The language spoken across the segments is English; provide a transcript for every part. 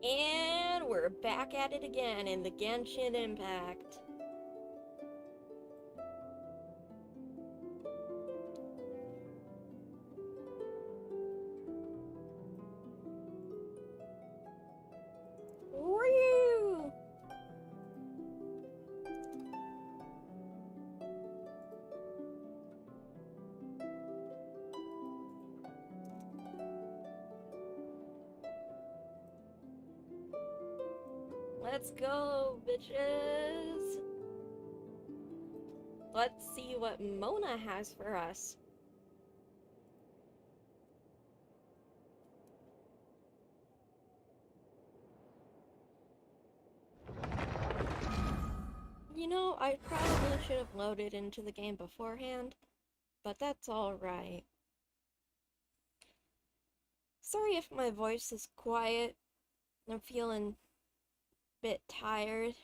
And we're back at it again in the Genshin Impact. Woo! Let's go, bitches! Let's see what Mona has for us. You know, I probably should have loaded into the game beforehand, but that's alright. Sorry if my voice is quiet. I'm feeling a bit tired.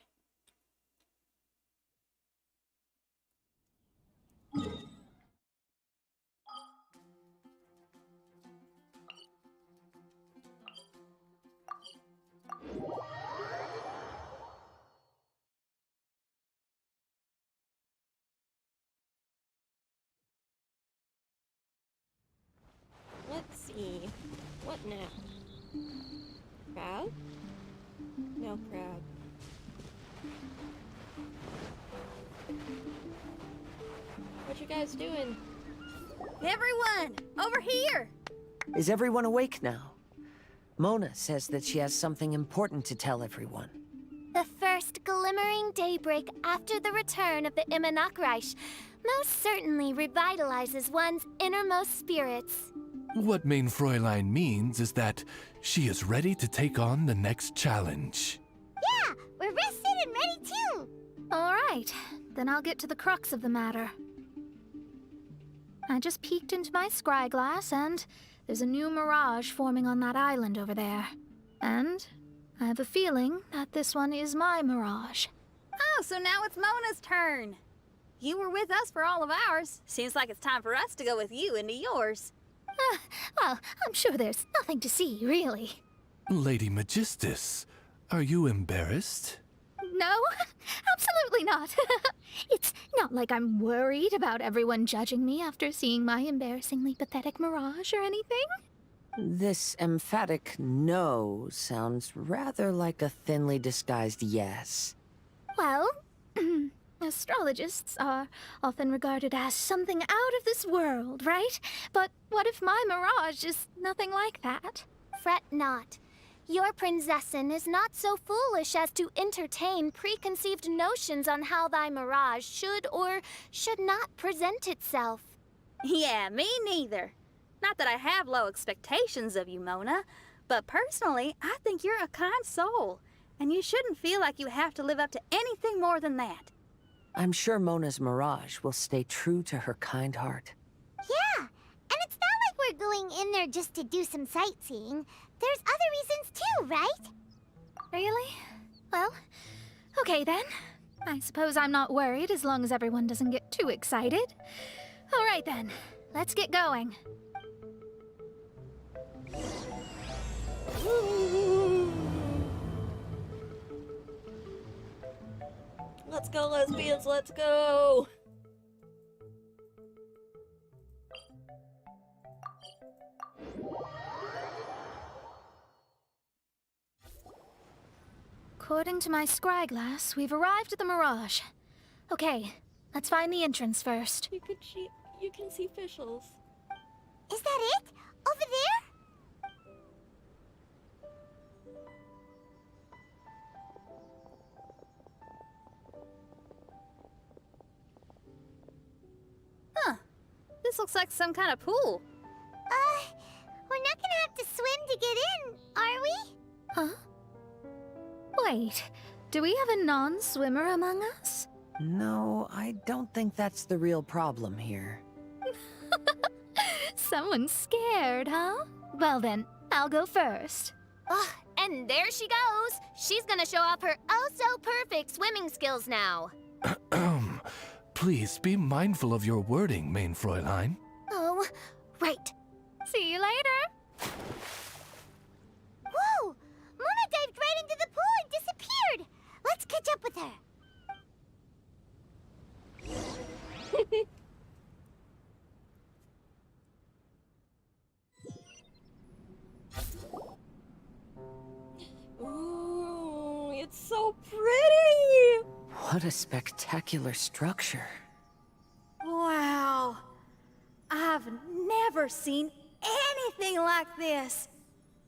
Let's see. What now? Crab? No crab. What you guys doing? Everyone, over here! Is everyone awake now? Mona says that she has something important to tell everyone. The first glimmering daybreak after the return of the hmmm most certainly revitalizes one's innermost spirits. What Main Fräulein means is that she is ready to take on the next challenge. Yeah, we're rested and ready too! Alright, then I'll get to the crux of the matter. I just peeked into my scry glass and there's a new mirage forming on that island over there. And I have a feeling that this one is my mirage. Oh, so now it's Mona's turn. You were with us for all of ours. Seems like it's time for us to go with you into yours. Well, I'm sure there's nothing to see, really. Lady Magistus, are you embarrassed? No, absolutely not. It's not like I'm worried about everyone judging me after seeing my embarrassingly pathetic mirage or anything. This emphatic no sounds rather like a thinly disguised yes. Well, astrologists are often regarded as something out of this world, right? But what if my mirage is nothing like that? Fret not. Your princessin is not so foolish as to entertain preconceived notions on how thy mirage should or should not present itself. Yeah, me neither. Not that I have low expectations of you, Mona, but personally, I think you're a kind soul, and you shouldn't feel like you have to live up to anything more than that. I'm sure Mona's mirage will stay true to her kind heart. Yeah, and it's not like we're going in there just to do some sightseeing. There's other reasons too, right? Really? Well, okay then. I suppose I'm not worried as long as everyone doesn't get too excited. All right then, let's get going. Let's go, lesbians, let's go! According to my scry glass, we've arrived at the Mirage. Okay, let's find the entrance first. You can see officials. Is that it? Over there? Huh. This looks like some kind of pool. We're not gonna have to swim to get in, are we? Huh? Wait, do we have a non-swimmer among us? No, I don't think that's the real problem here. Someone's scared, huh? Well then, I'll go first. Oh, and there she goes. She's gonna show off her oh-so-perfect swimming skills now. Please be mindful of your wording, Main Fräulein. Oh, right. See you later. Whoa! Mona dived What a spectacular structure. Wow. I've never seen anything like this.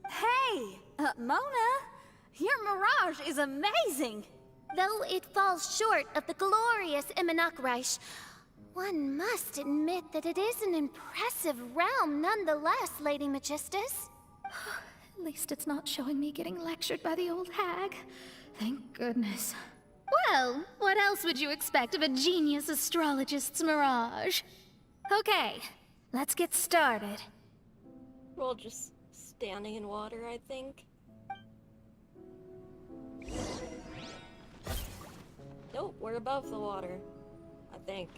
Hey, Mona, your mirage is amazing. Though it falls short of the glorious Immonakreich, one must admit that it is an impressive realm nonetheless, Lady Magistus. At least it's not showing me getting lectured by the old hag. Thank goodness. Well, what else would you expect of a genius astrologist's mirage? Okay, let's get started. We're all just standing in water, I think. Nope, we're above the water. I think.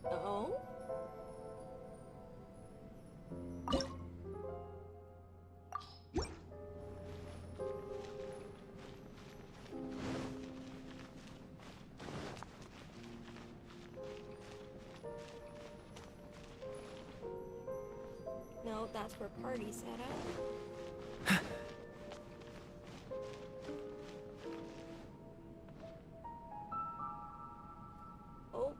Uh-oh. No, that's where party set up. Oh.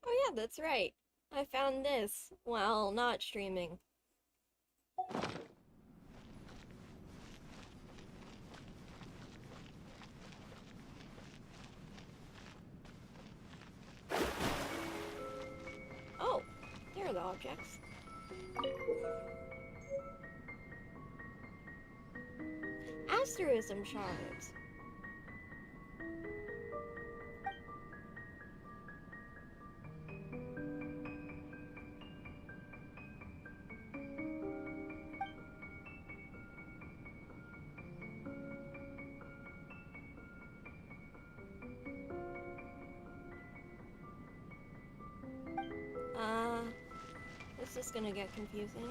Oh yeah, that's right. I found this while not streaming. Oh, there are the objects. Asterism shards. This is gonna get confusing.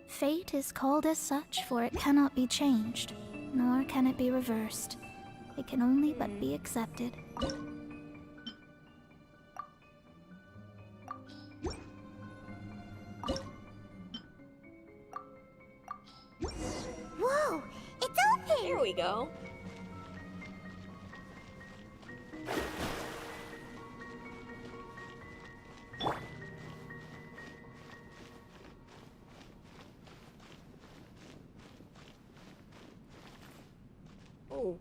Fate is called as such, for it cannot be changed, nor can it be reversed. It can only but be accepted. Whoa! It's open! Here we go. Oh.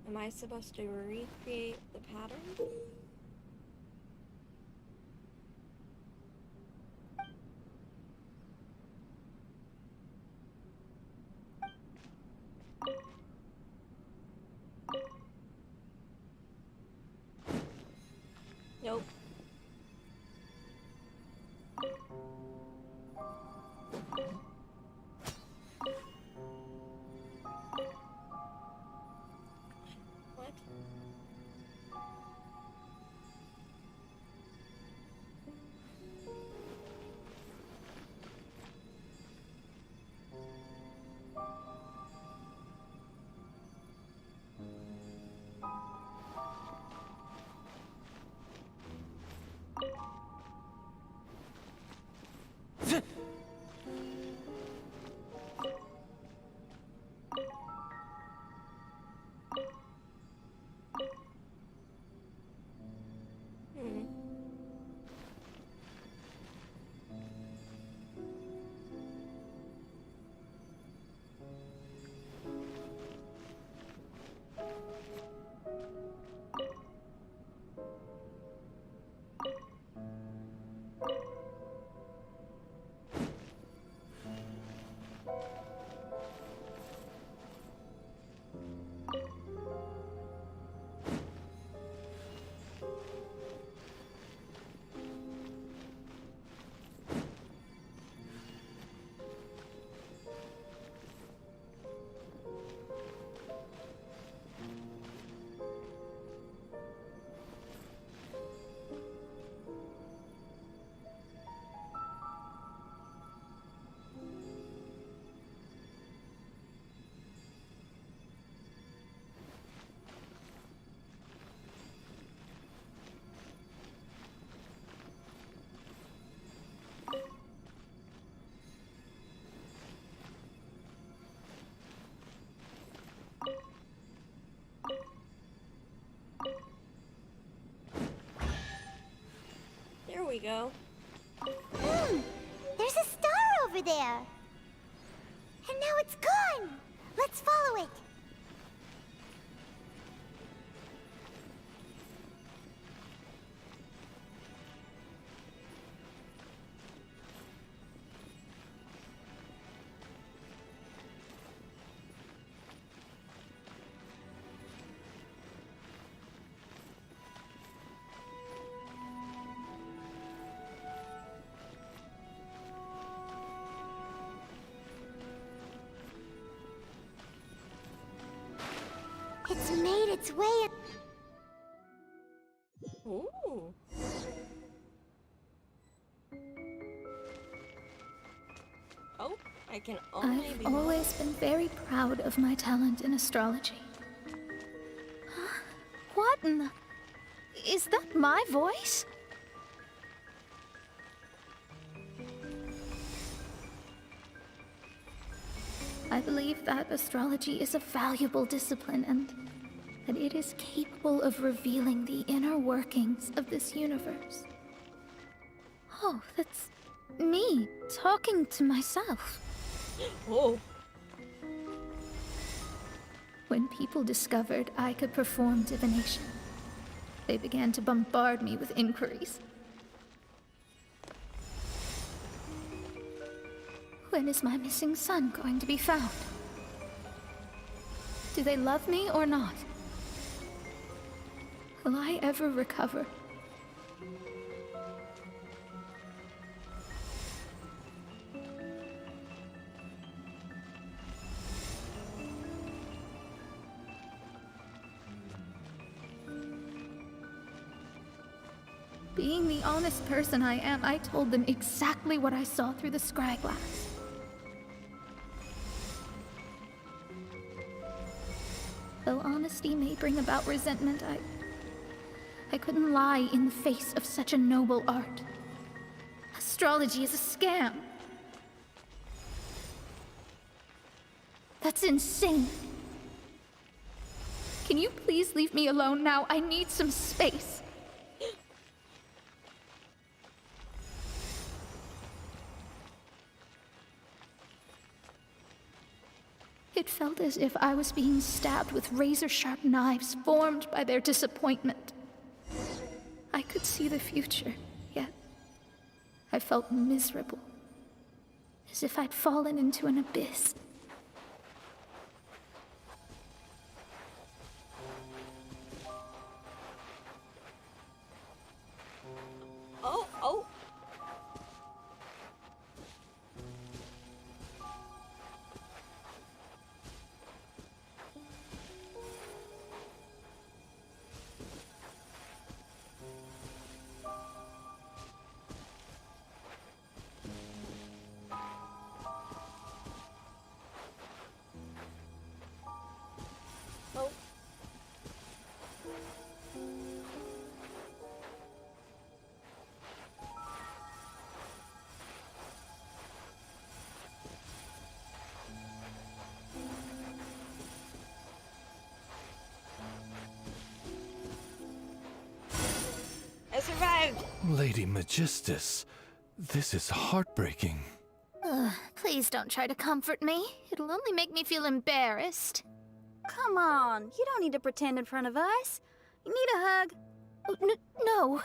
Am I supposed to recreate the pattern? Nope. What? we go. There's a star over there. And now it's gone. Let's follow it. It's made its way. Ooh. Oh, I can only be. I've always been very proud of my talent in astrology. Huh? What in the... Is that my voice? I believe that astrology is a valuable discipline and that it is capable of revealing the inner workings of this universe. Oh, that's me talking to myself. Oh. When people discovered I could perform divination, they began to bombard me with inquiries. When is my missing son going to be found? Do they love me or not? Will I ever recover? Being the honest person I am, I told them exactly what I saw through the scry glass. Though honesty may bring about resentment, I couldn't lie in the face of such a noble art. Astrology is a scam. That's insane. Can you please leave me alone now? I need some space. It felt as if I was being stabbed with razor-sharp knives formed by their disappointment. I could see the future, yet I felt miserable, as if I'd fallen into an abyss. Oh, oh. Oh. I survived! Lady Magistus, this is heartbreaking. Please don't try to comfort me. It'll only make me feel embarrassed. Come on, you don't need to pretend in front of us. You need a hug. No,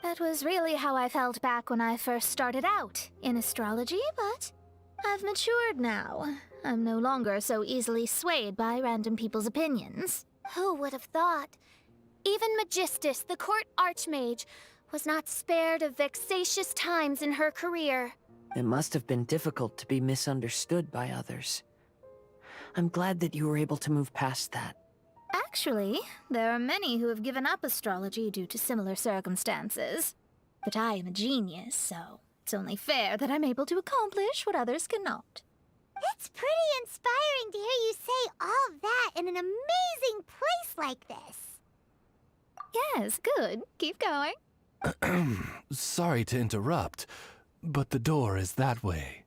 that was really how I felt back when I first started out in astrology, but I've matured now. I'm no longer so easily swayed by random people's opinions. Who would have thought? Even Magistus, the court archmage, was not spared of vexatious times in her career. It must have been difficult to be misunderstood by others. I'm glad that you were able to move past that. Actually, there are many who have given up astrology due to similar circumstances. But I am a genius, so it's only fair that I'm able to accomplish what others cannot. It's pretty inspiring to hear you say all that in an amazing place like this. Yes, good. Keep going. Sorry to interrupt, but the door is that way.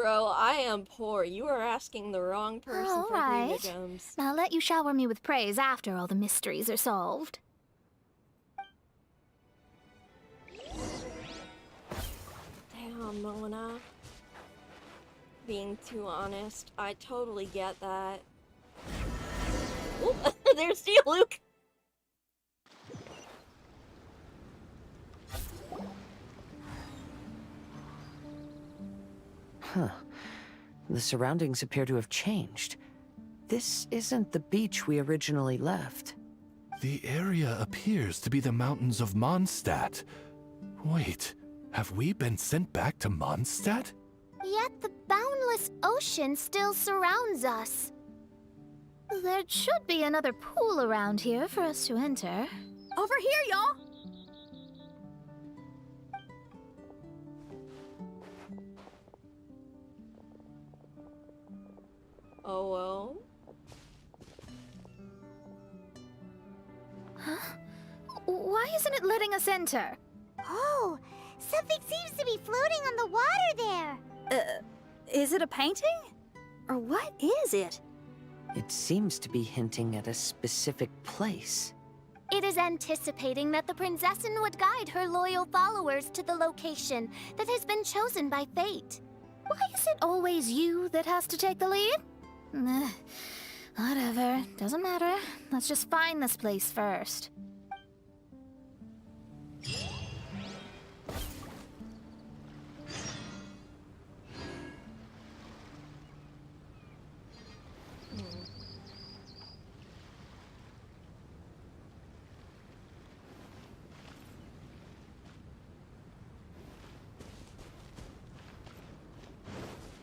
Bro, I am poor. You are asking the wrong person for Alright. gems. I'll let you shower me with praise after all the mysteries are solved. Damn, Mona. Being too honest, I totally get that. Oop, there's you, Luke! Huh. The surroundings appear to have changed. This isn't the beach we originally left. The area appears to be the mountains of Mondstadt. Wait, have we been sent back to Mondstadt? Yet the boundless ocean still surrounds us. There should be another pool around here for us to enter. Over here, y'all! Oh well. Huh? Why isn't it letting us enter? Oh, something seems to be floating on the water there. Is it a painting? Or what is it? It seems to be hinting at a specific place. It is anticipating that the Princessin would guide her loyal followers to the location that has been chosen by fate. Why is it always you that has to take the lead? Whatever, doesn't matter. Let's just find this place first.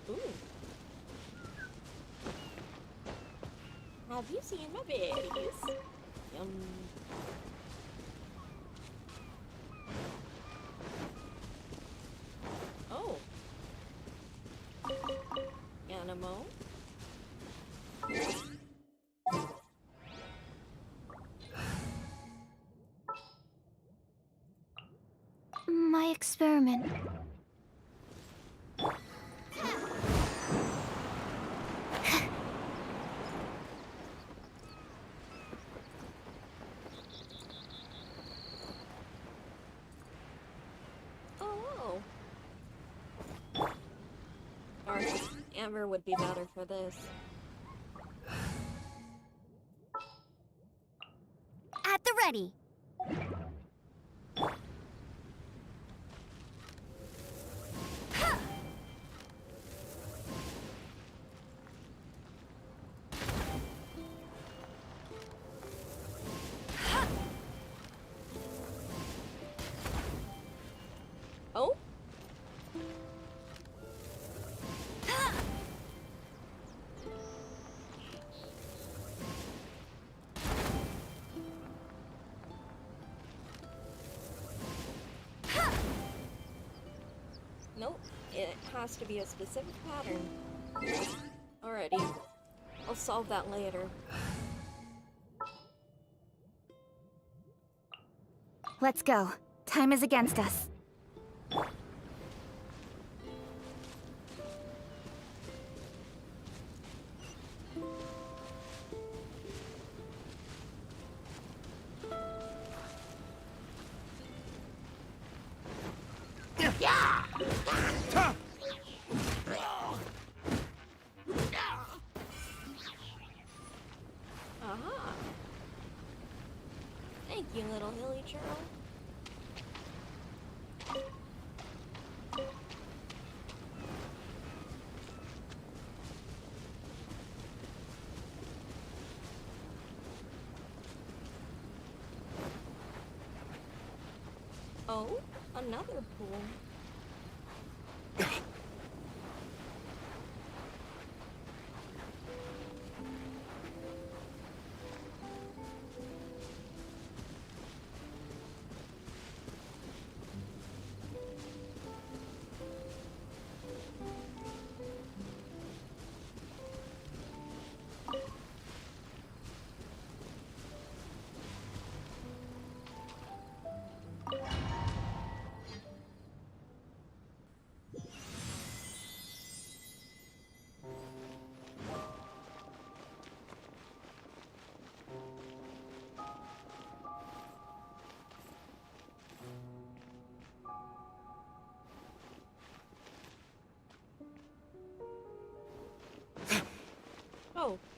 Ooh. Have you seen my berries? Yum. Oh. Animal. My experiment. Oh. Or Amber would be better for this. At the ready. Oh? Nope, it has to be a specific pattern. Alrighty, I'll solve that later. Let's go. Time is against us. Aha! Thank you, little hilly churl. Oh, another pool.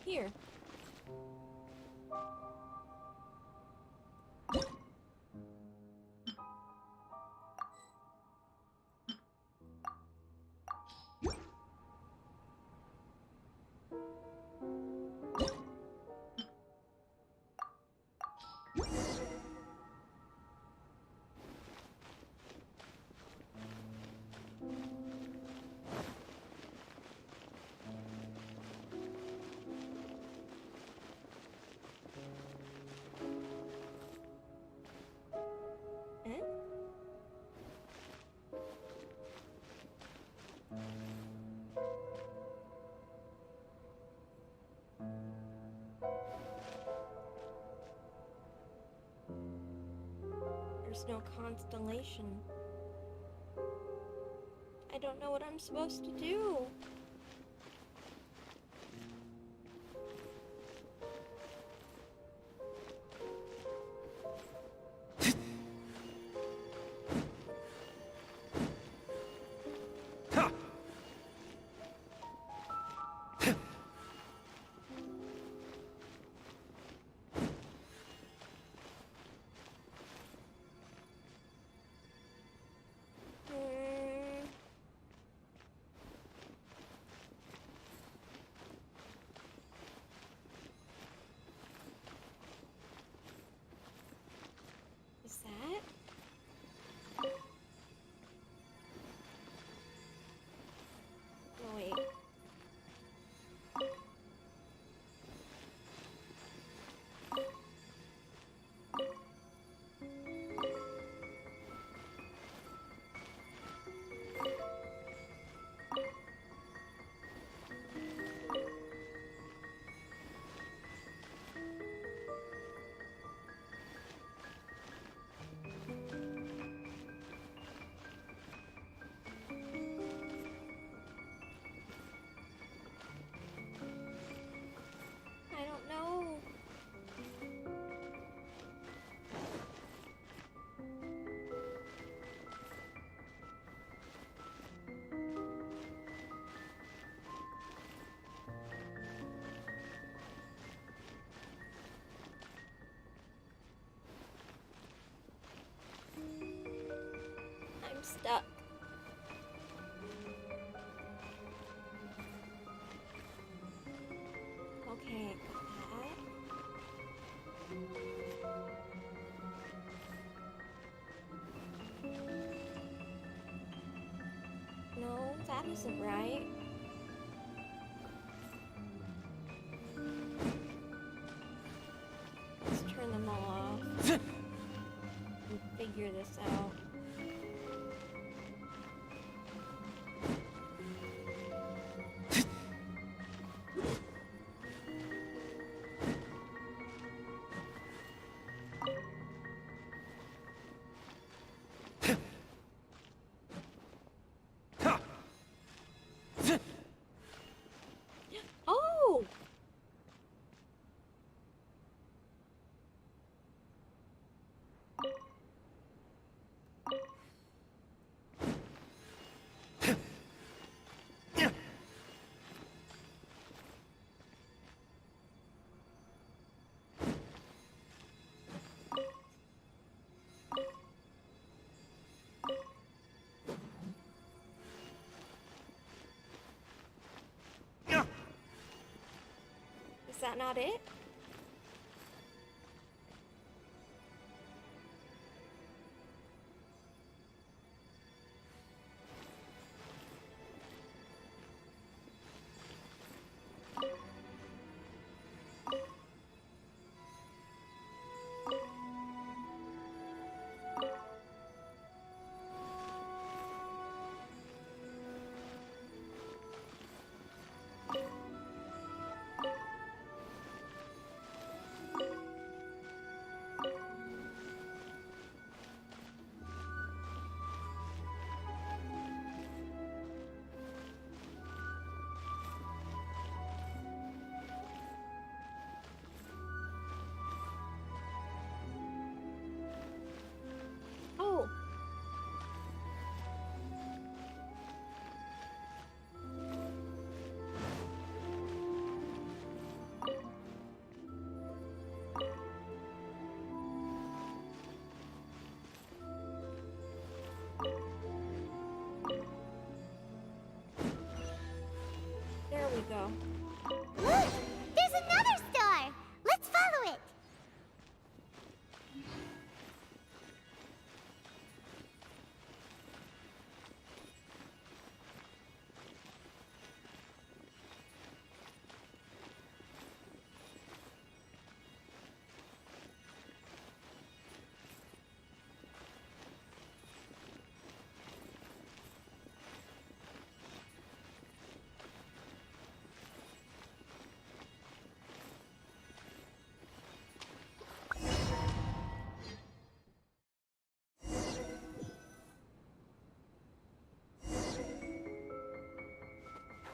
here. Eh? There's no constellation. I don't know what I'm supposed to do. Hmm. Is that? No, wait. I don't know. I'm stuck. Okay, got that. No, that isn't right. Let's turn them all off and figure this out. Oh! Is that not it?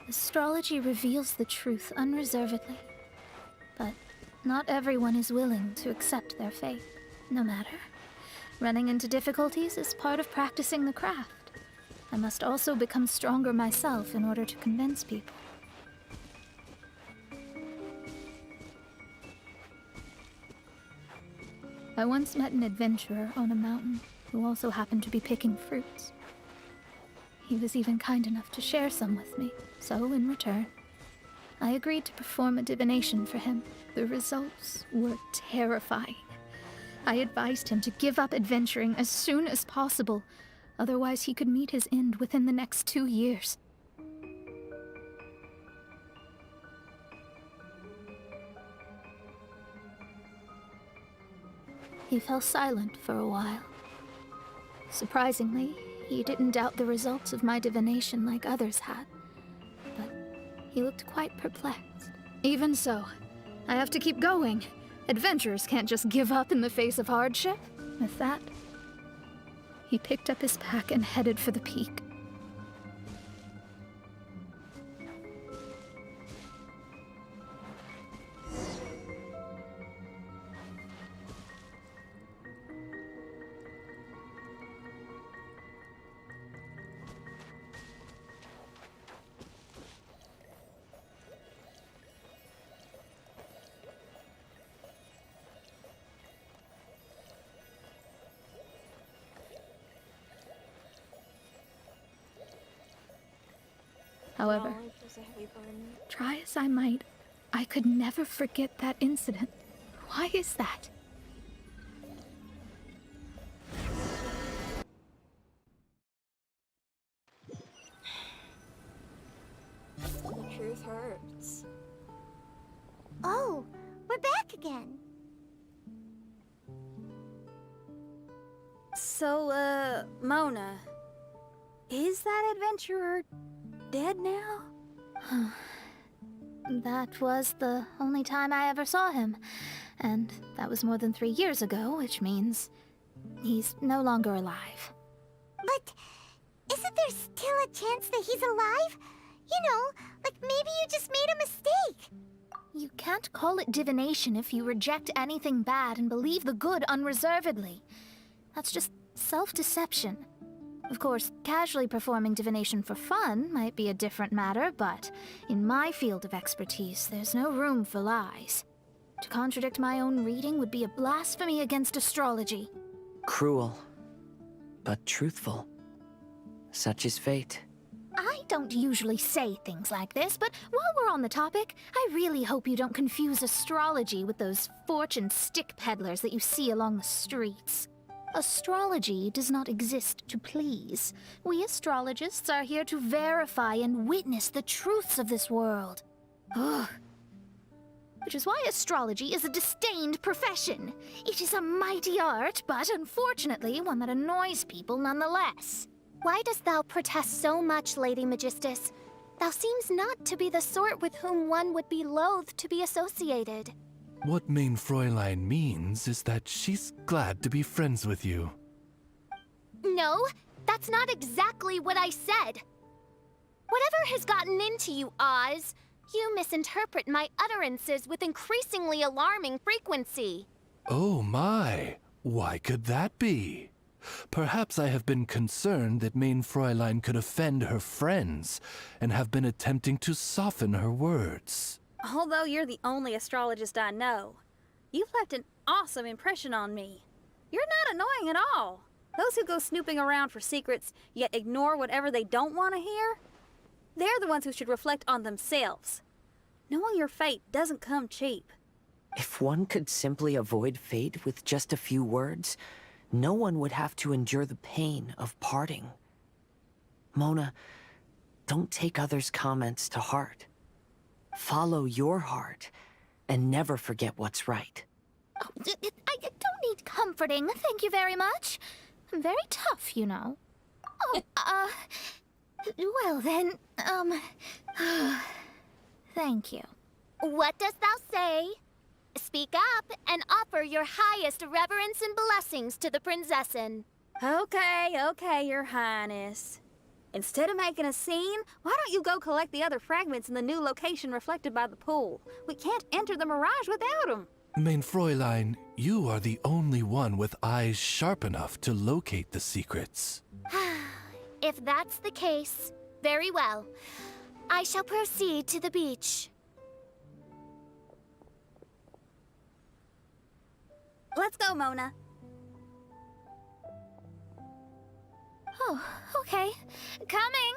Astrology reveals the truth unreservedly. But not everyone is willing to accept their fate, no matter. Running into difficulties is part of practicing the craft. I must also become stronger myself in order to convince people. I once met an adventurer on a mountain who also happened to be picking fruits. He was even kind enough to share some with me, so in return, I agreed to perform a divination for him. The results were terrifying. I advised him to give up adventuring as soon as possible, otherwise he could meet his end within the next 2 years. He fell silent for a while. Surprisingly, he didn't doubt the results of my divination like others had, but he looked quite perplexed. Even so, I have to keep going. Adventurers can't just give up in the face of hardship. With that, he picked up his pack and headed for the peak. However, Knowledge is a heavy burden. try as I might, I could never forget that incident. Why is that? The truth hurts. Oh, we're back again. So, Mona, is that adventurer dead now? That was the only time I ever saw him, and that was more than 3 years ago, which means he's no longer alive. But isn't there still a chance that he's alive? You know, like maybe you just made a mistake. You can't call it divination if you reject anything bad and believe the good unreservedly. That's just self-deception. Of course, casually performing divination for fun might be a different matter, but in my field of expertise, there's no room for lies. To contradict my own reading would be a blasphemy against astrology. Cruel, but truthful. Such is fate. I don't usually say things like this, but while we're on the topic, I really hope you don't confuse astrology with those fortune stick peddlers that you see along the streets. Astrology does not exist to please. We astrologists are here to verify and witness the truths of this world. Ugh. Which is why astrology is a disdained profession. It is a mighty art, but unfortunately one that annoys people nonetheless. Why dost thou protest so much, Lady Magistus? Thou seems not to be the sort with whom one would be loath to be associated. What Main Fräulein means is that she's glad to be friends with you. No, that's not exactly what I said. Whatever has gotten into you, Oz, you misinterpret my utterances with increasingly alarming frequency. Oh my, why could that be? Perhaps I have been concerned that Main Fräulein could offend her friends, and have been attempting to soften her words. Although you're the only astrologist I know, you've left an awesome impression on me. You're not annoying at all. Those who go snooping around for secrets, yet ignore whatever they don't want to hear, they're the ones who should reflect on themselves. Knowing your fate doesn't come cheap. If one could simply avoid fate with just a few words, no one would have to endure the pain of parting. Mona, don't take others' comments to heart. Follow your heart, and never forget what's right. Oh, I don't need comforting, thank you very much. I'm very tough, you know. Oh, well then, thank you. What dost thou say? Speak up and offer your highest reverence and blessings to the Prinzessin. Okay, Your Highness. Instead of making a scene, why don't you go collect the other fragments in the new location reflected by the pool? We can't enter the mirage without them. Mein Fräulein, you are the only one with eyes sharp enough to locate the secrets. If that's the case, very well. I shall proceed to the beach. Let's go, Mona. Oh, okay. Coming!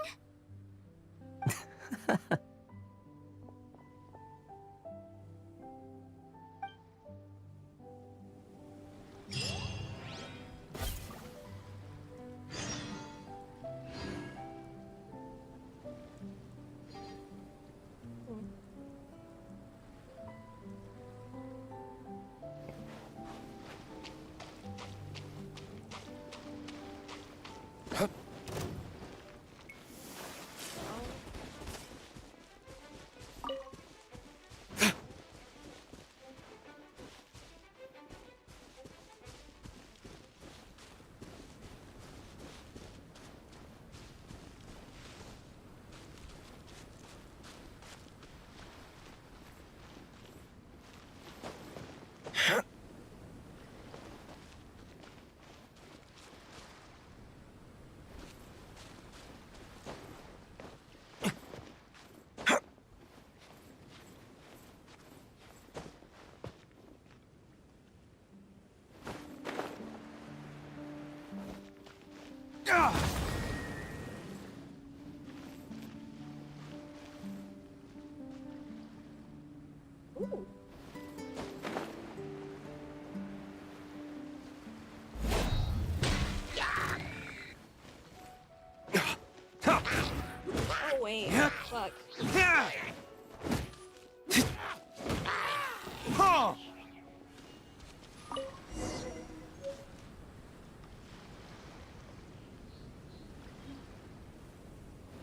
Oh wait, fuck.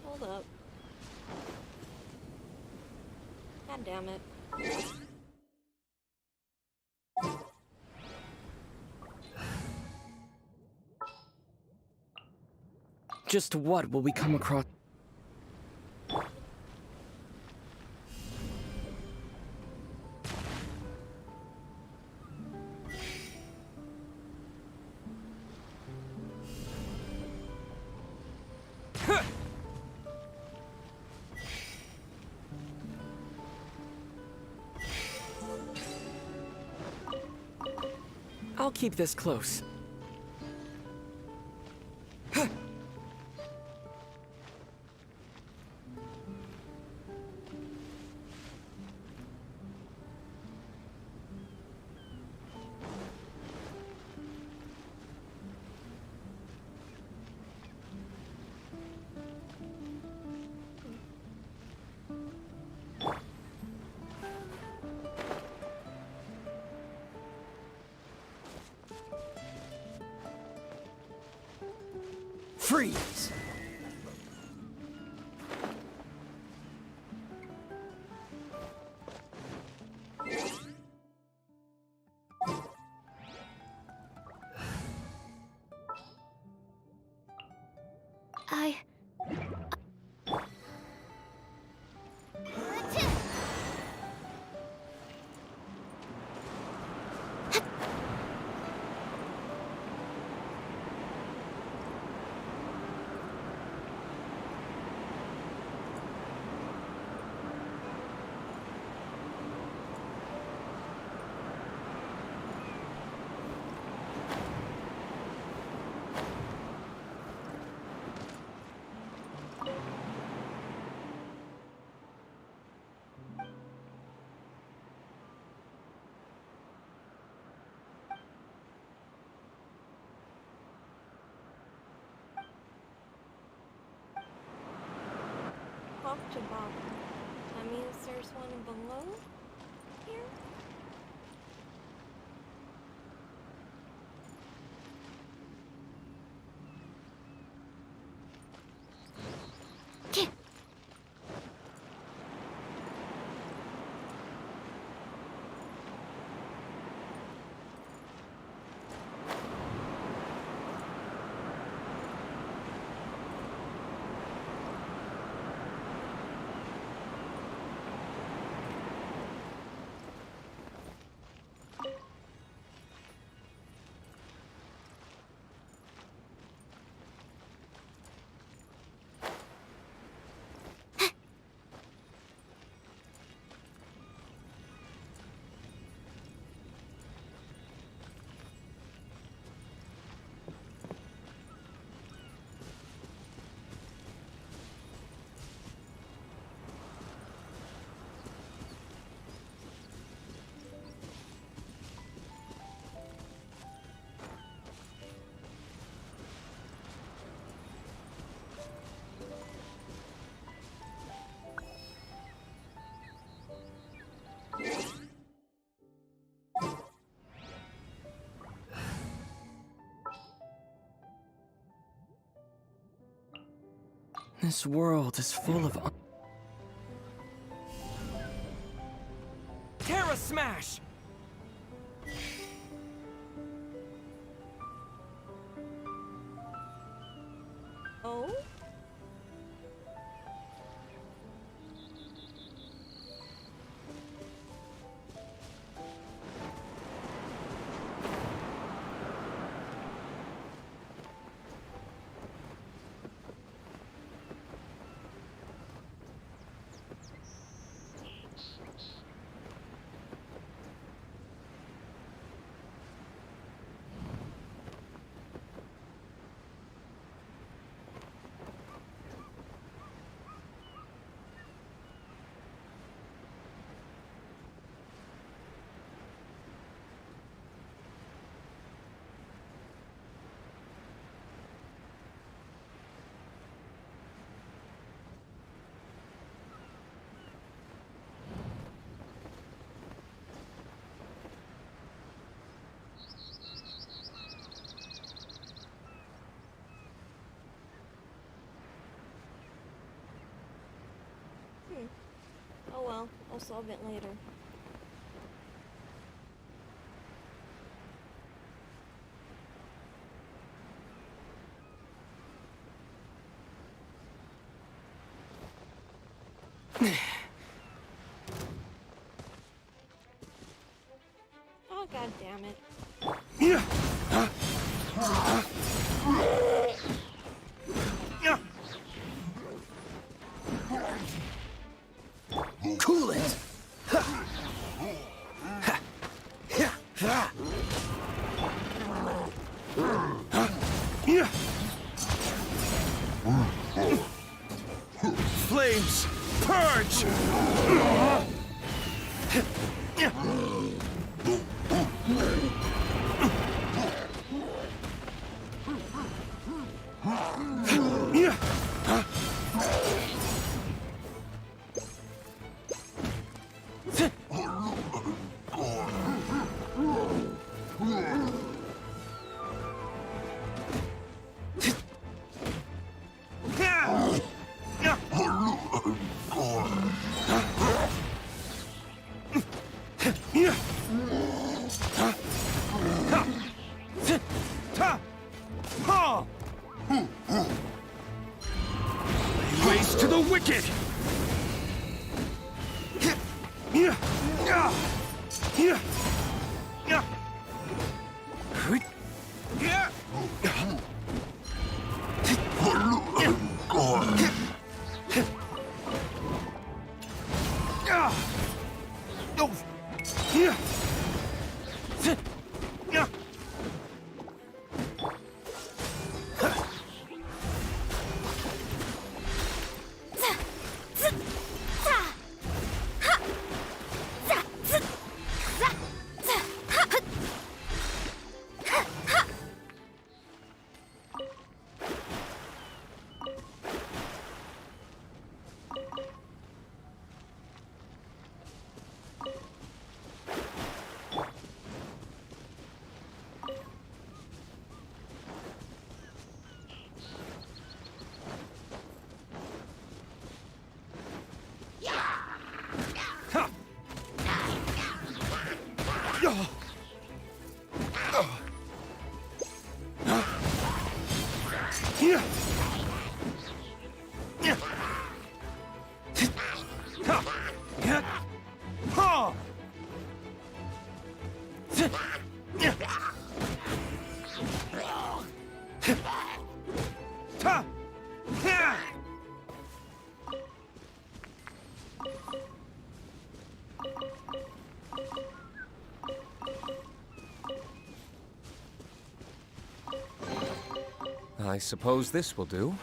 Hold up. God damn it. Just what will we come across? I'll keep this close. Freeze! I... Top to bottom. That means there's one below here? This world is full of... Terra Smash! Oh? Oh well, I'll solve it later. Oh, god damn it. Cool it! Flames! Purge! Ways to the wicked! I suppose this will do.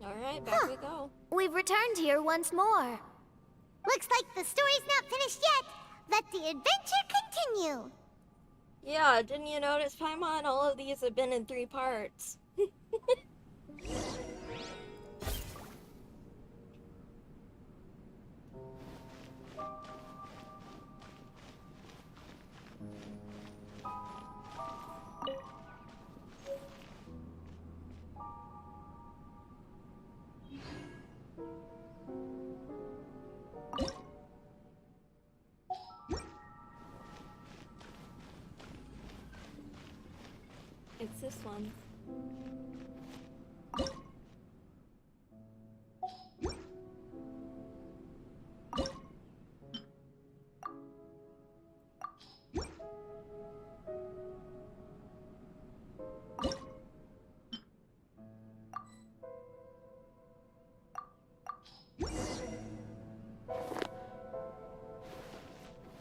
Alright, back we go. We've returned here once more. Looks like the story's not finished yet. Let the adventure continue. Yeah, didn't you notice, Paimon? All of these have been in 3 parts. this one?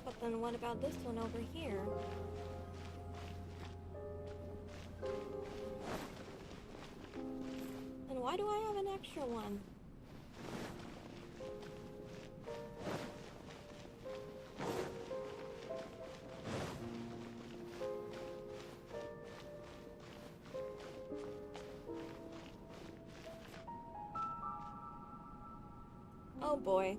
But then what about this one over here? And why do I have an extra one? Oh boy.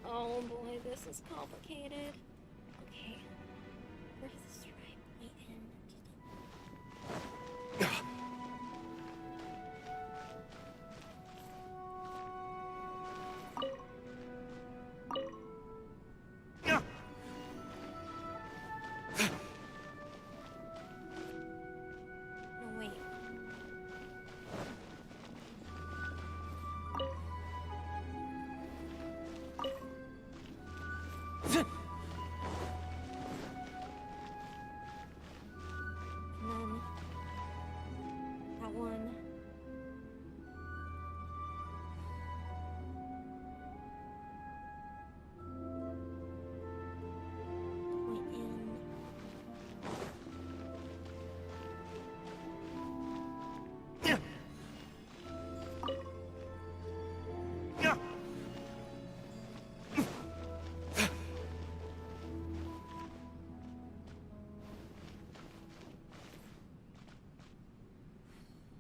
Oh boy, this is complicated. Okay. Where's the stripe point No, wait. And then that one. Point in.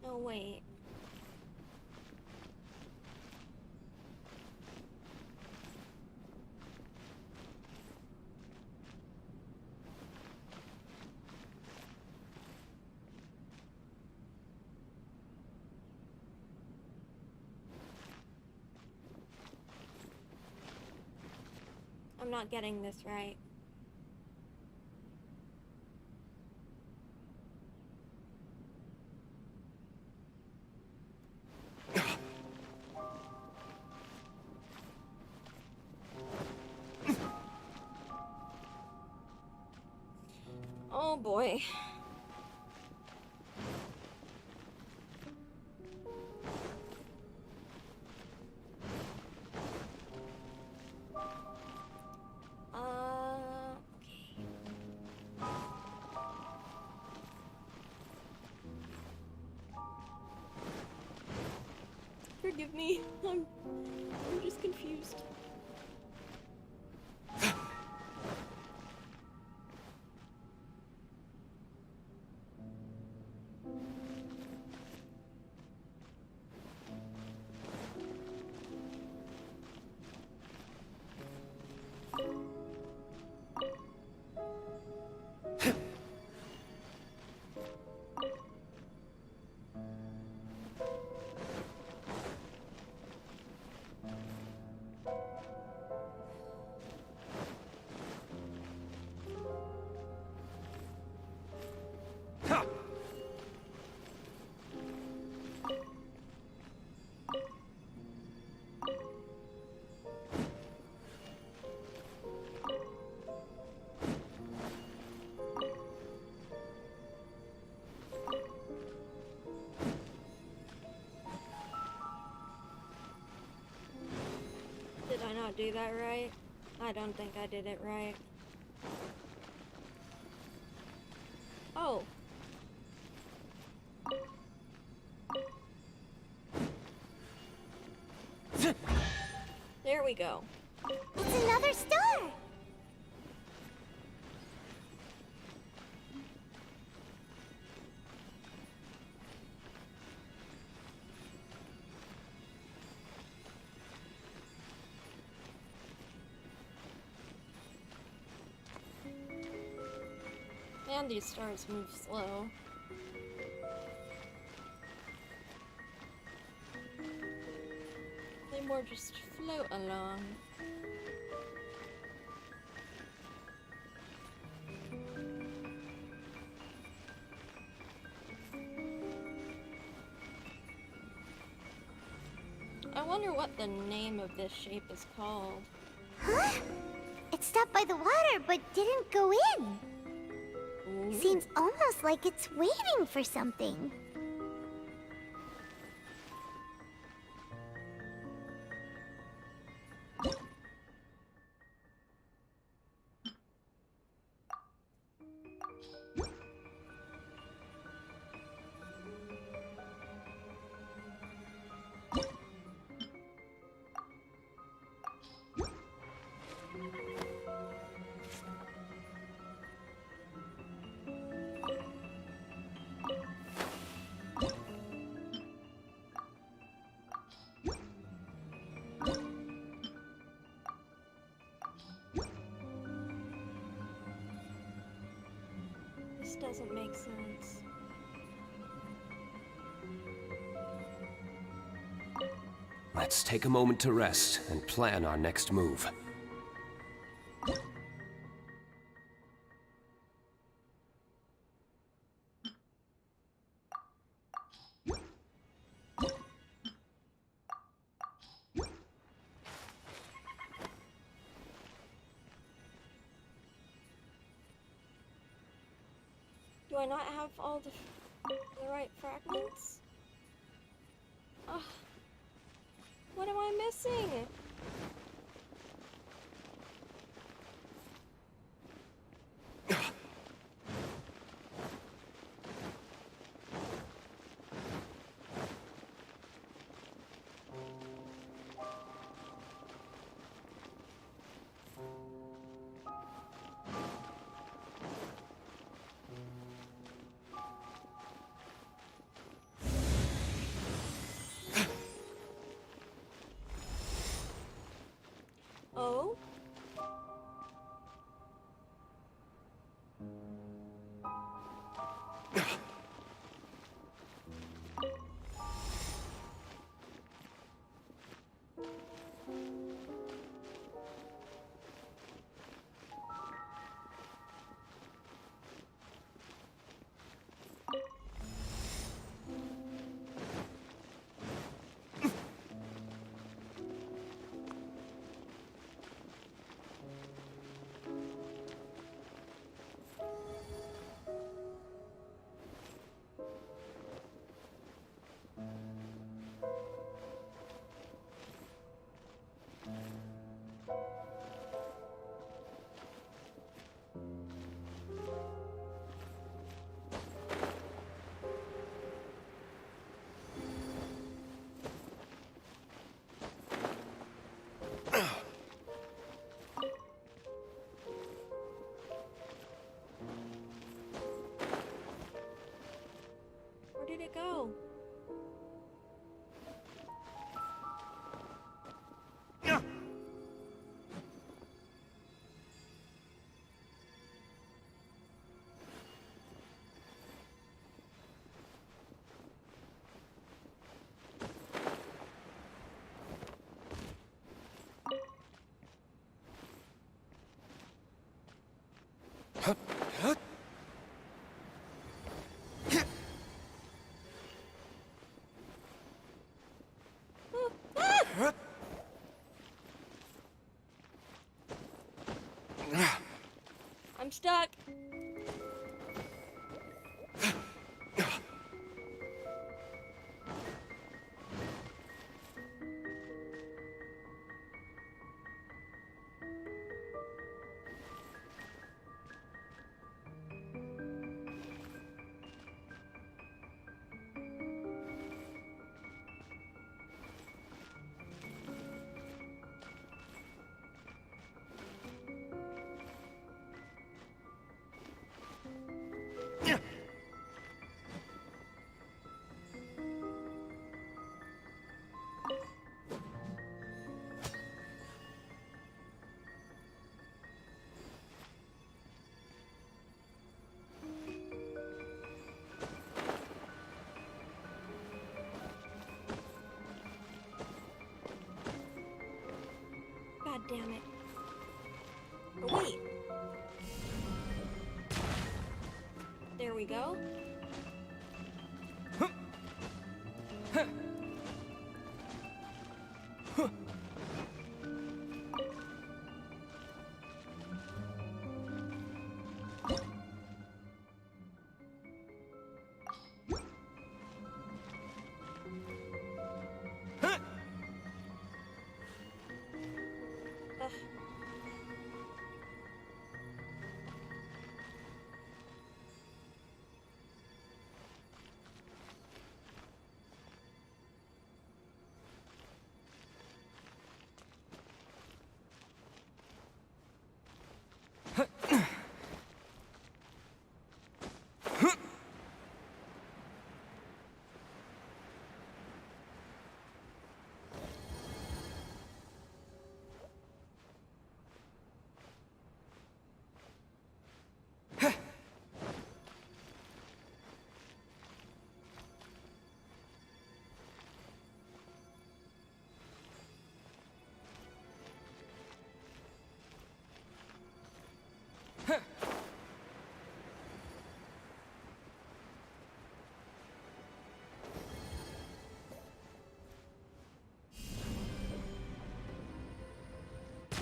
No, wait. I'm not getting this right. Oh boy. Okay. Forgive me. I'm just confused. Did I not do that right? I don't think I did it right. Oh. There we go. It's another star! And these stars move slow. They more just float along. I wonder what the name of this shape is called. Huh? It stopped by the water but didn't go in. Ooh. Seems almost like it's waiting for something. This doesn't make sense. Let's take a moment to rest and plan our next move. Do I not have all the right fragments? Ugh. What am I missing? Oh? Where did it go? I'm stuck. damn it. Oh, wait. There we go. Ugh.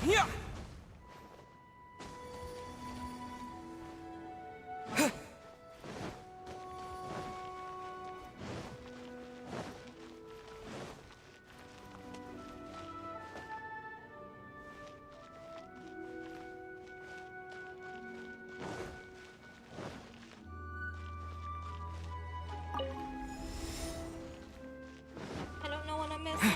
Yeah! I don't know what I'm missing.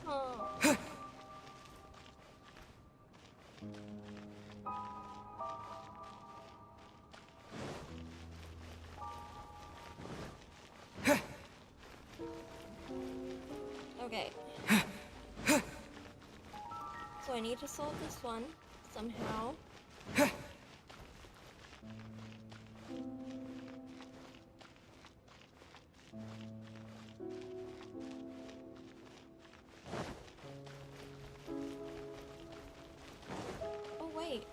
Oh. Okay. So I need to solve this one somehow. Oh wait.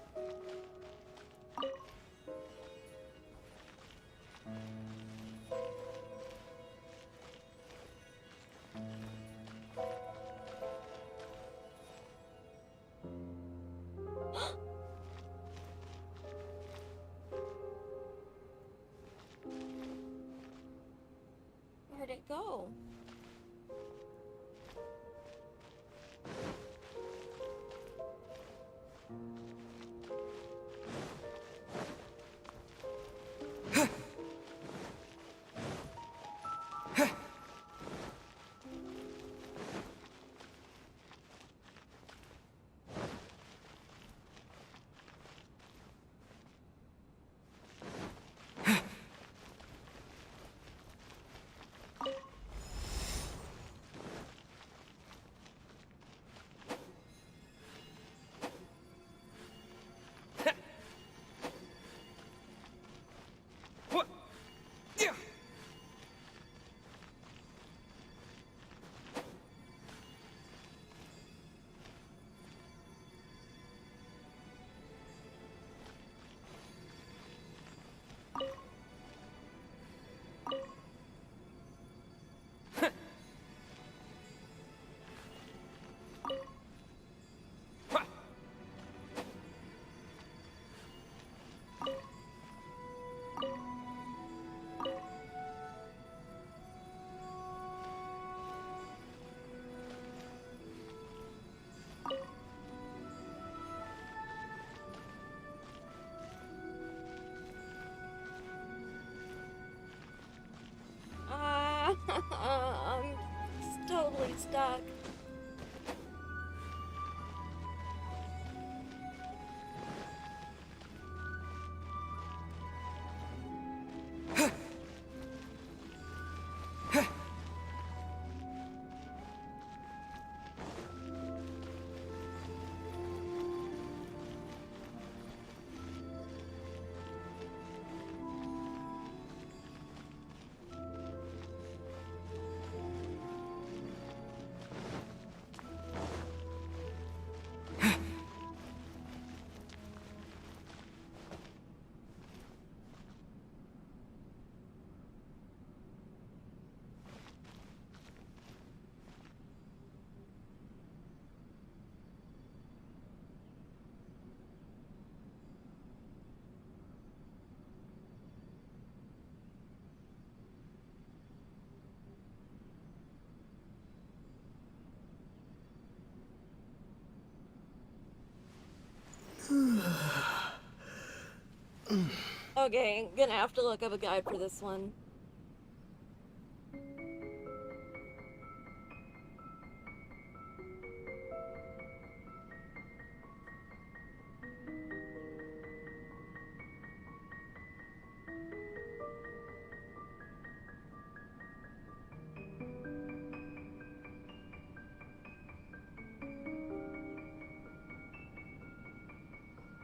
stuck. Okay, I'm gonna have to look up a guide for this one.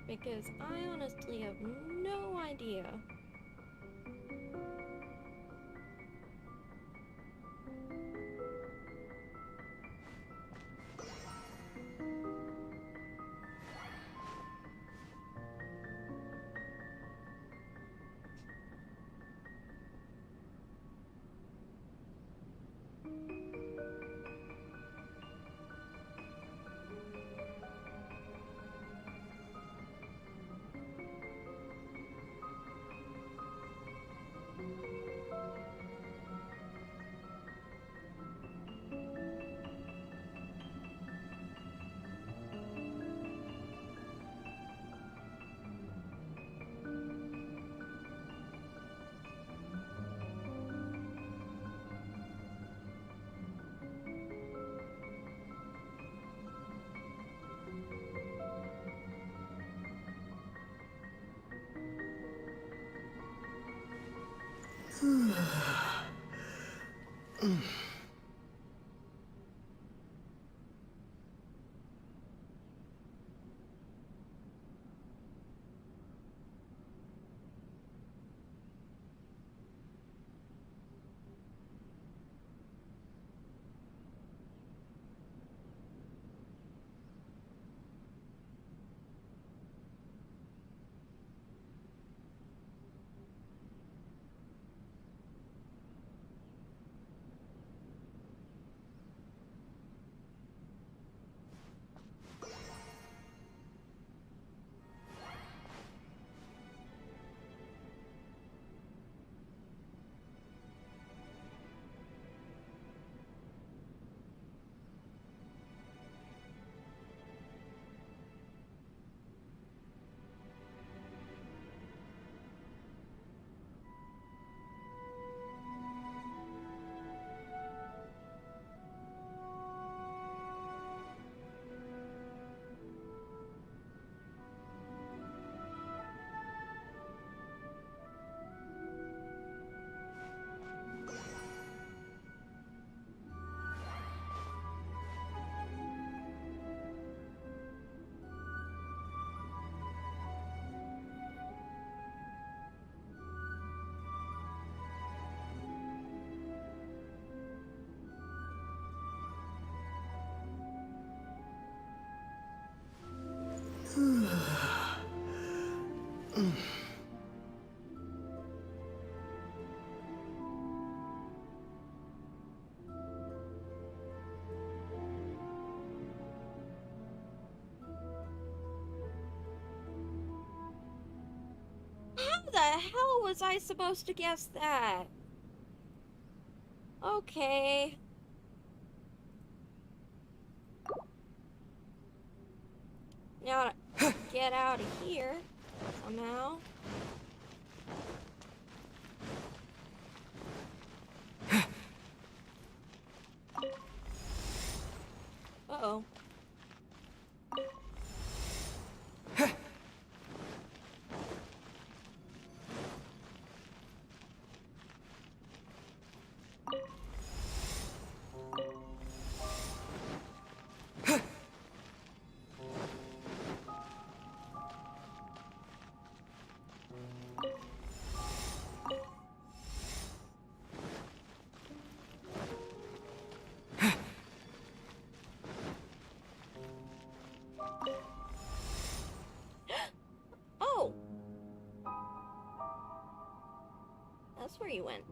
Because I honestly have no idea. How the hell was I supposed to guess that? Okay. Now to get out of here somehow. where you went.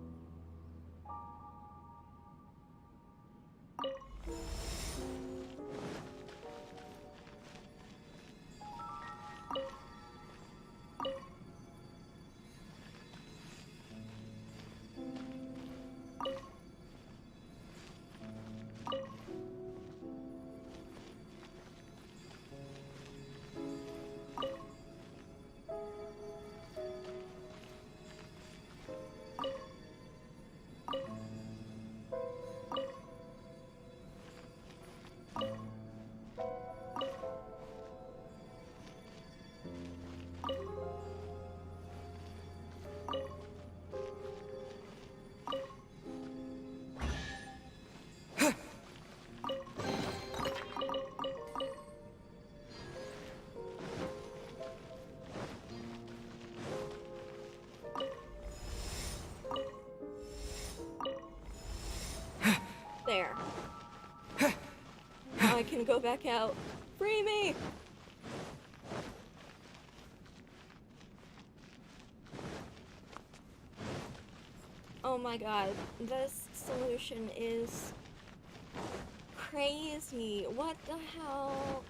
There. Now I can go back out. Free me! Oh my god, this solution is crazy. What the hell?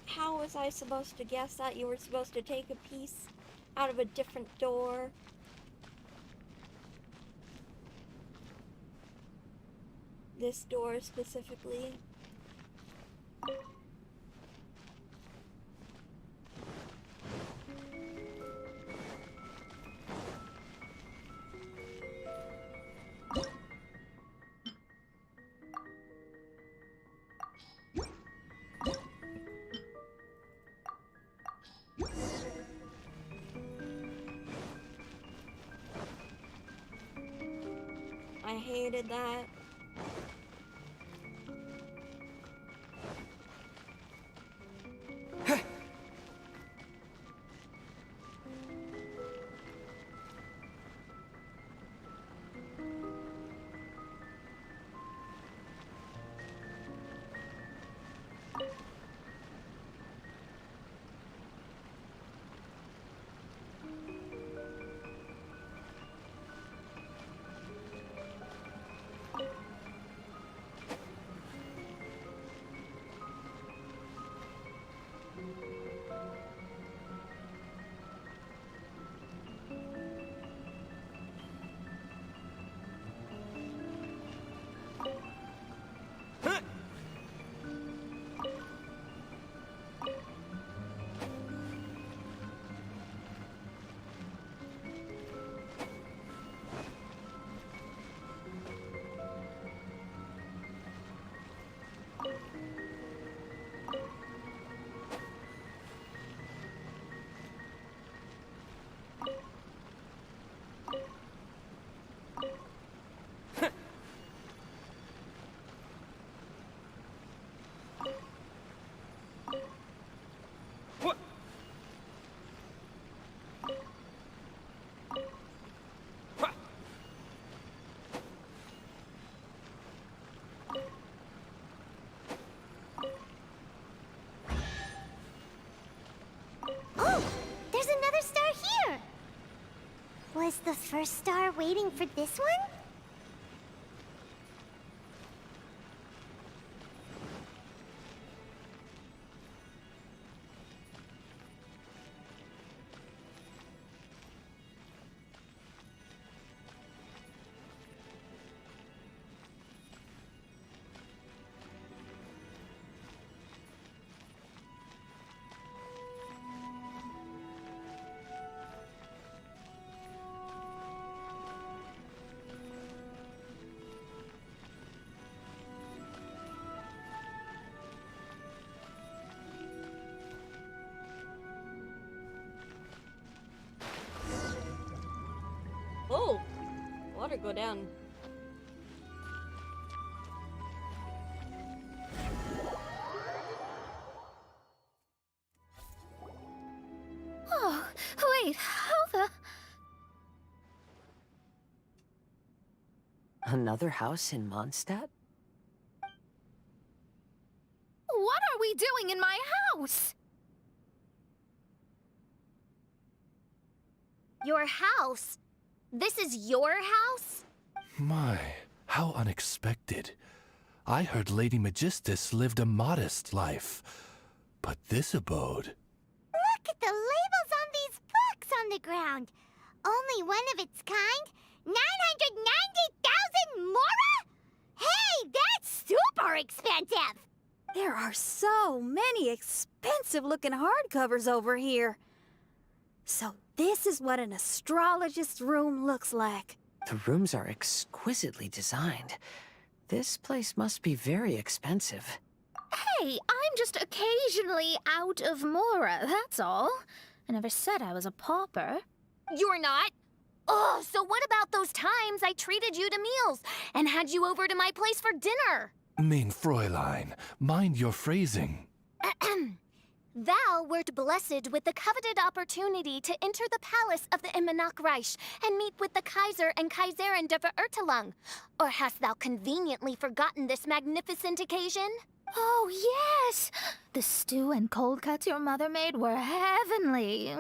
How was I supposed to guess that you were supposed to take a piece out of a different door? This door specifically. I hated that. Oh, there's another star here! Was the first star waiting for this one? Oh! Water go down. Oh, wait, how the... Another house in Mondstadt? What are we doing in my house? Your house? This is your house? My, how unexpected. I heard Lady Magistus lived a modest life, but this abode... Look at the labels on these books on the ground. Only one of its kind? 990,000 mora? Hey, that's super expensive! There are so many expensive-looking hardcovers over here. So this is what an astrologist's room looks like. The rooms are exquisitely designed. This place must be very expensive. Hey, I'm just occasionally out of mora, that's all. I never said I was a pauper. You're not? Oh, so what about those times I treated you to meals and had you over to my place for dinner? Mein Fräulein, mind your phrasing. Thou wert blessed with the coveted opportunity to enter the palace of the Immanakreich and meet with the Kaiser and Kaiserin der Verurteilung. Or hast thou conveniently forgotten this magnificent occasion? Oh, yes! The stew and cold cuts your mother made were heavenly.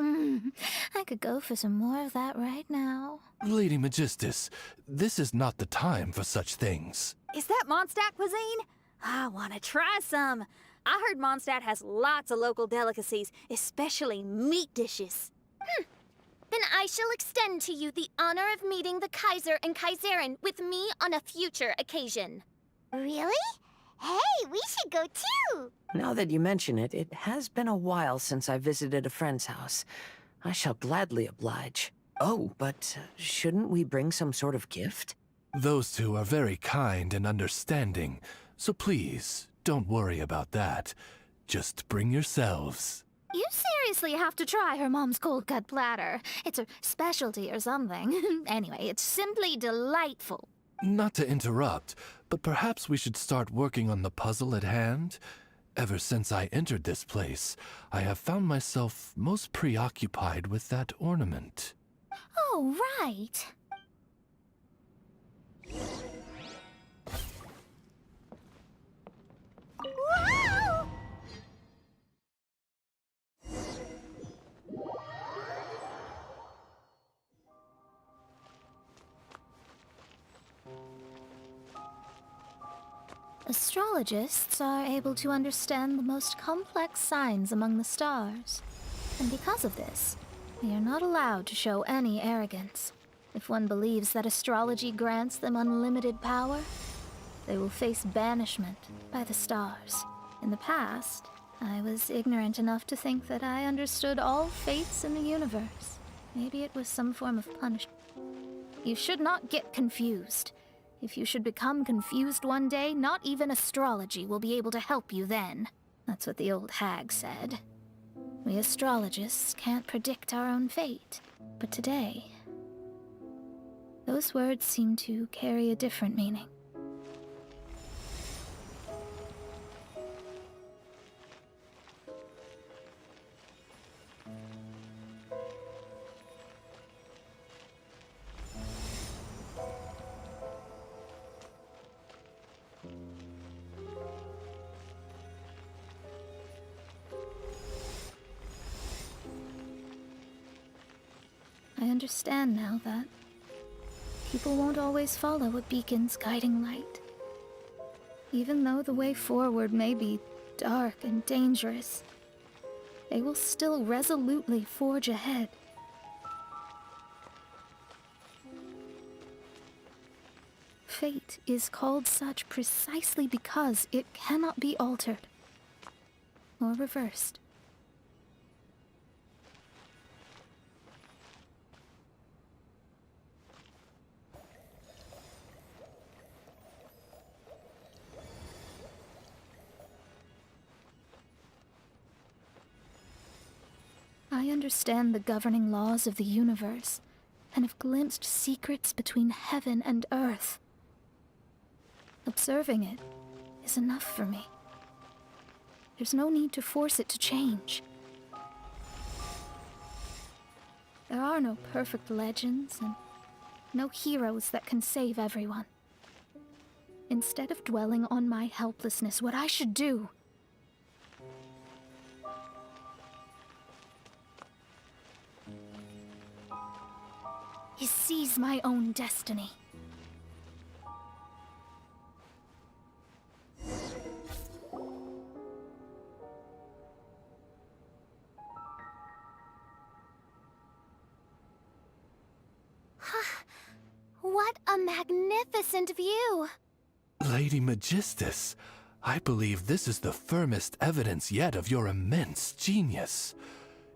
I could go for some more of that right now. Lady Magistus, this is not the time for such things. Is that Mondstadt cuisine? I want to try some. I heard Mondstadt has lots of local delicacies, especially meat dishes. Then I shall extend to you the honor of meeting the Kaiser and Kaiserin with me on a future occasion. Really? Hey, we should go too! Now that you mention it, it has been a while since I visited a friend's house. I shall gladly oblige. Oh, but shouldn't we bring some sort of gift? Those two are very kind and understanding, so please, don't worry about that. Just bring yourselves. You seriously have to try her mom's cold cut platter. It's her specialty or something. Anyway, it's simply delightful. Not to interrupt, but perhaps we should start working on the puzzle at hand? Ever since I entered this place, I have found myself most preoccupied with that ornament. Oh, right. Whoa! Astrologists are able to understand the most complex signs among the stars. And because of this, they are not allowed to show any arrogance. If one believes that astrology grants them unlimited power, they will face banishment by the stars. In the past, I was ignorant enough to think that I understood all fates in the universe. Maybe it was some form of punishment. You should not get confused. If you should become confused one day, not even astrology will be able to help you then. That's what the old hag said. We astrologists can't predict our own fate. But today, those words seem to carry a different meaning. I understand now that people won't always follow a beacon's guiding light. Even though the way forward may be dark and dangerous, they will still resolutely forge ahead. Fate is called such precisely because it cannot be altered or reversed. I understand the governing laws of the universe, and have glimpsed secrets between heaven and earth. Observing it is enough for me. There's no need to force it to change. There are no perfect legends, and no heroes that can save everyone. Instead of dwelling on my helplessness, what I should do is seize my own destiny. What a magnificent view! Lady Magistus, I believe this is the firmest evidence yet of your immense genius.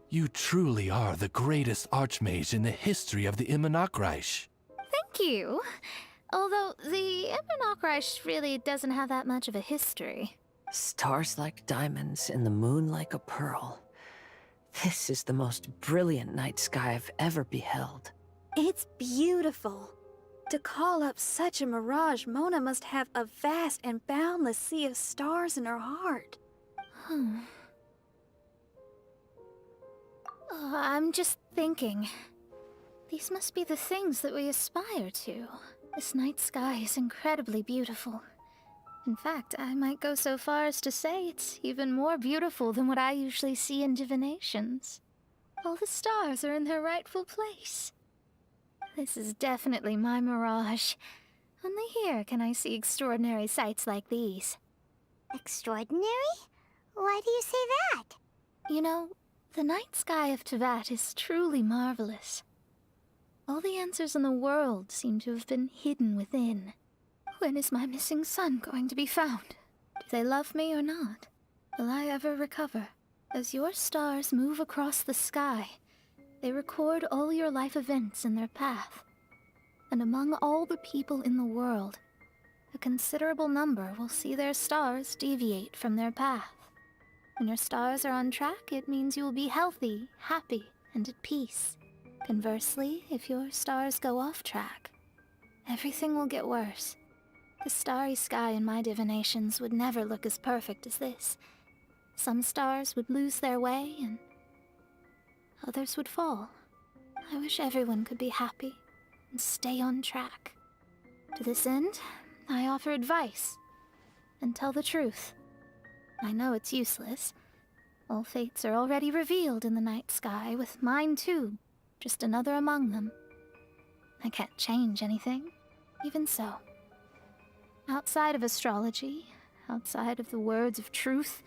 You truly are the greatest archmage in the history of the Immunokreich. Thank you. Although the Immunokreich really doesn't have that much of a history. Stars like diamonds and the moon like a pearl. This is the most brilliant night sky I've ever beheld. It's beautiful. To call up such a mirage, Mona must have a vast and boundless sea of stars in her heart. I'm just thinking. These must be the things that we aspire to. This night sky is incredibly beautiful. In fact, I might go so far as to say it's even more beautiful than what I usually see in divinations. All the stars are in their rightful place. This is definitely my mirage. Only here can I see extraordinary sights like these. Extraordinary? Why do you say that? You know, the night sky of Tevat is truly marvelous. All the answers in the world seem to have been hidden within. When is my missing son going to be found? Do they love me or not? Will I ever recover? As your stars move across the sky, they record all your life events in their path. And among all the people in the world, a considerable number will see their stars deviate from their path. When your stars are on track, it means you will be healthy, happy, and at peace. Conversely, if your stars go off track, everything will get worse. The starry sky in my divinations would never look as perfect as this. Some stars would lose their way, and others would fall. I wish everyone could be happy and stay on track. To this end, I offer advice and tell the truth. I know it's useless. All fates are already revealed in the night sky, with mine too, just another among them. I can't change anything. Even so, outside of astrology, outside of the words of truth,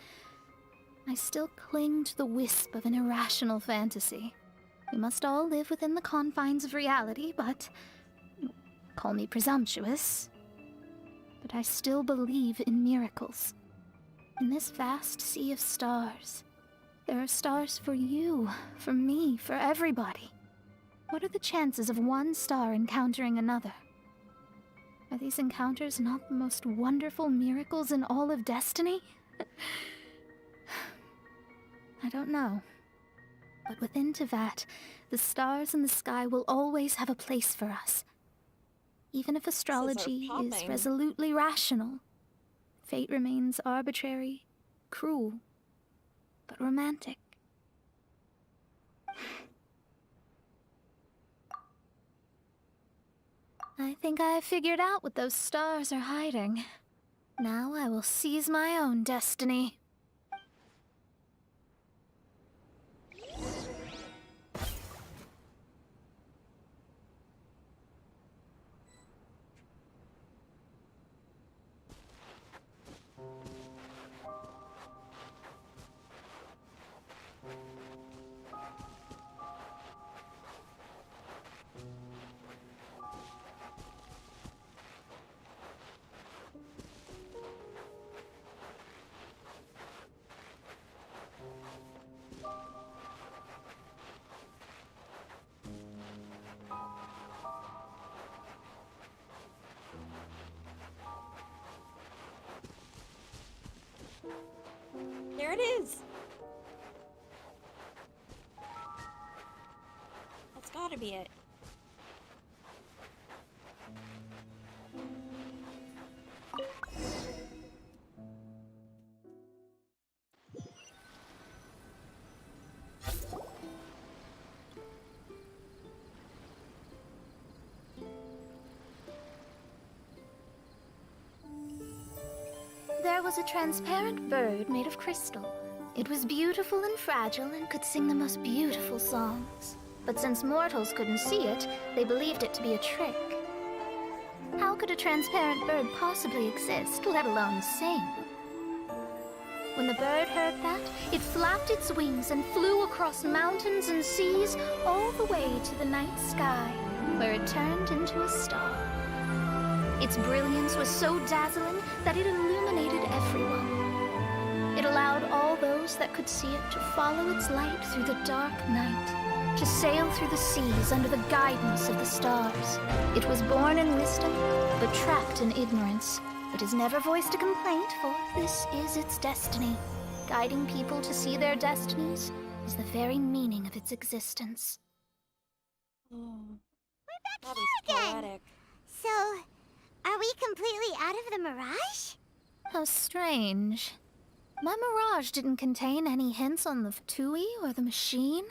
I still cling to the wisp of an irrational fantasy. We must all live within the confines of reality, but call me presumptuous. But I still believe in miracles. In this vast sea of stars, there are stars for you, for me, for everybody. What are the chances of one star encountering another? Are these encounters not the most wonderful miracles in all of destiny? I don't know. But within Tevat, the stars in the sky will always have a place for us. Even if astrology is popping. resolutely rational, fate remains arbitrary, cruel, but romantic. I think I have figured out what those stars are hiding. Now I will seize my own destiny. There it is. That's gotta be it. There was a transparent bird made of crystal. It was beautiful and fragile and could sing the most beautiful songs. But since mortals couldn't see it, they believed it to be a trick. How could a transparent bird possibly exist, let alone sing? When the bird heard that, it flapped its wings and flew across mountains and seas all the way to the night sky, where it turned into a star. Its brilliance was so dazzling that it illuminated everyone. It allowed all those that could see it to follow its light through the dark night, to sail through the seas under the guidance of the stars. It was born in wisdom, but trapped in ignorance. It has never voiced a complaint, for this is its destiny. Guiding people to see their destinies is the very meaning of its existence. We're back That here is again. poetic. So, are we completely out of the mirage? How strange. My mirage didn't contain any hints on the Fatui or the machine.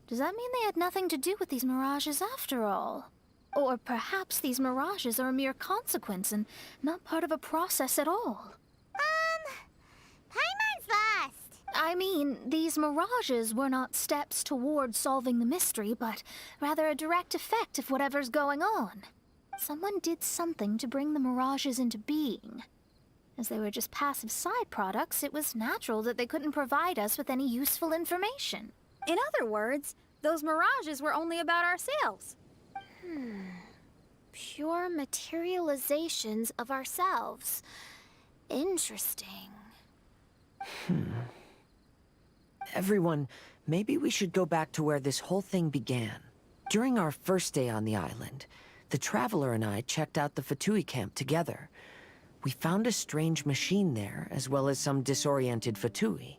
Does that mean they had nothing to do with these mirages after all? Or perhaps these mirages are a mere consequence and not part of a process at all? Paimon's lost. I mean, these mirages were not steps toward solving the mystery, but rather a direct effect of whatever's going on. Someone did something to bring the mirages into being. As they were just passive side products, it was natural that they couldn't provide us with any useful information. In other words, those mirages were only about ourselves. Pure materializations of ourselves. Interesting. Everyone, maybe we should go back to where this whole thing began. During our first day on the island, the Traveler and I checked out the Fatui camp together. We found a strange machine there, as well as some disoriented Fatui.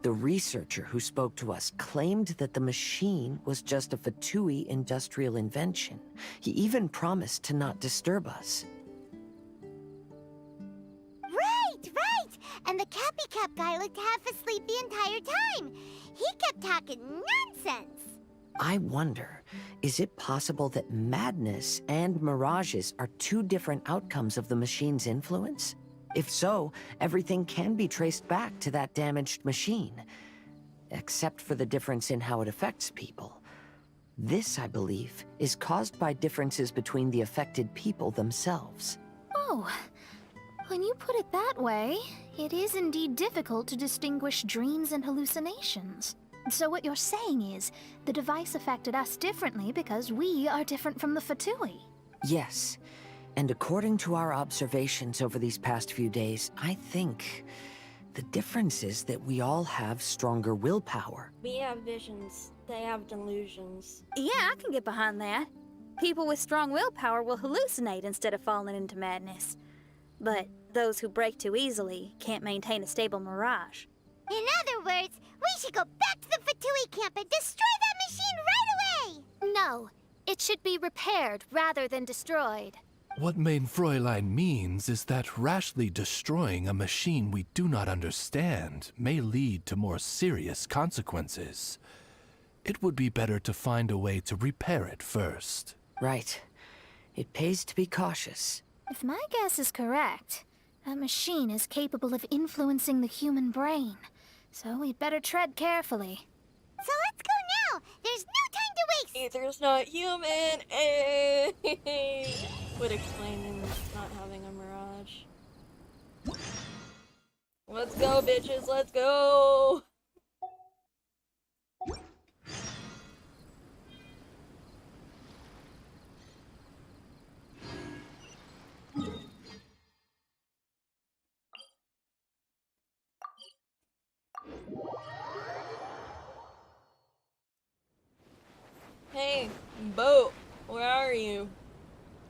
The researcher who spoke to us claimed that the machine was just a Fatui industrial invention. He even promised to not disturb us. Right. And the Cappy Cap guy looked half asleep the entire time. He kept talking nonsense. I wonder, is it possible that madness and mirages are two different outcomes of the machine's influence? If so, everything can be traced back to that damaged machine, except for the difference in how it affects people. This, I believe, is caused by differences between the affected people themselves. Oh, when you put it that way, it is indeed difficult to distinguish dreams and hallucinations. So what you're saying is, the device affected us differently because we are different from the Fatui. Yes, and according to our observations over these past few days, I think the difference is that we all have stronger willpower. We have visions. They have delusions. Yeah, I can get behind that. People with strong willpower will hallucinate instead of falling into madness. But those who break too easily can't maintain a stable mirage. In other words, we should go back to the Fatui camp and destroy that machine right away! No, it should be repaired rather than destroyed. What Mein Fräulein means is that rashly destroying a machine we do not understand may lead to more serious consequences. It would be better to find a way to repair it first. Right. It pays to be cautious. If my guess is correct, that machine is capable of influencing the human brain. So we'd better tread carefully. So let's go now! There's no time to waste! Ether's not human. Would explain not having a mirage. Let's go, bitches. Let's go. Hey, boat, where are you?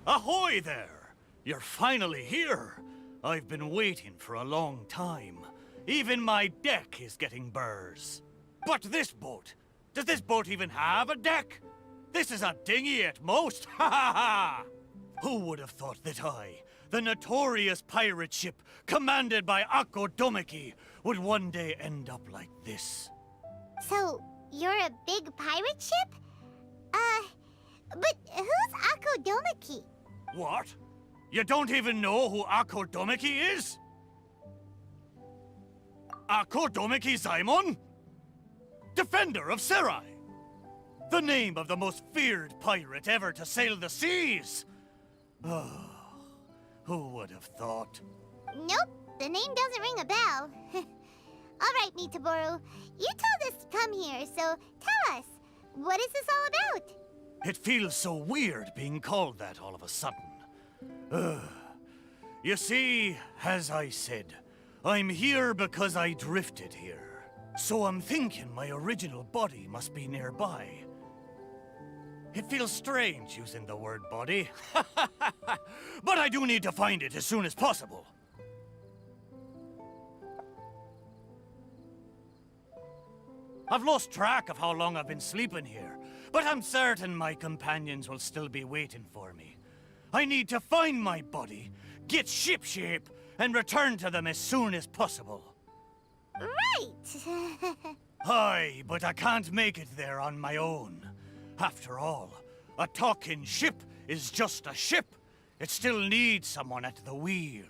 Ahoy there! You're finally here! I've been waiting for a long time. Even my deck is getting burrs. But this boat, does this boat even have a deck? This is a dinghy at most, ha ha ha! Who would have thought that I, the notorious pirate ship commanded by Akko Domeki, would one day end up like this? So, you're a big pirate ship? But who's Akko Domeki? What? You don't even know who Akko Domeki is? Akko Domeki Zaimon? Defender of Serai! The name of the most feared pirate ever to sail the seas! Oh, who would have thought? Nope, the name doesn't ring a bell. All right, Mitaboru, you told us to come here, so tell us, what is this all about? It feels so weird being called that all of a sudden. You see, as I said, I'm here because I drifted here. So I'm thinking my original body must be nearby. It feels strange using the word body. But I do need to find it as soon as possible. I've lost track of how long I've been sleeping here, but I'm certain my companions will still be waiting for me. I need to find my body, get shipshape, and return to them as soon as possible. Right. Aye, but I can't make it there on my own. After all, a talking ship is just a ship. It still needs someone at the wheel.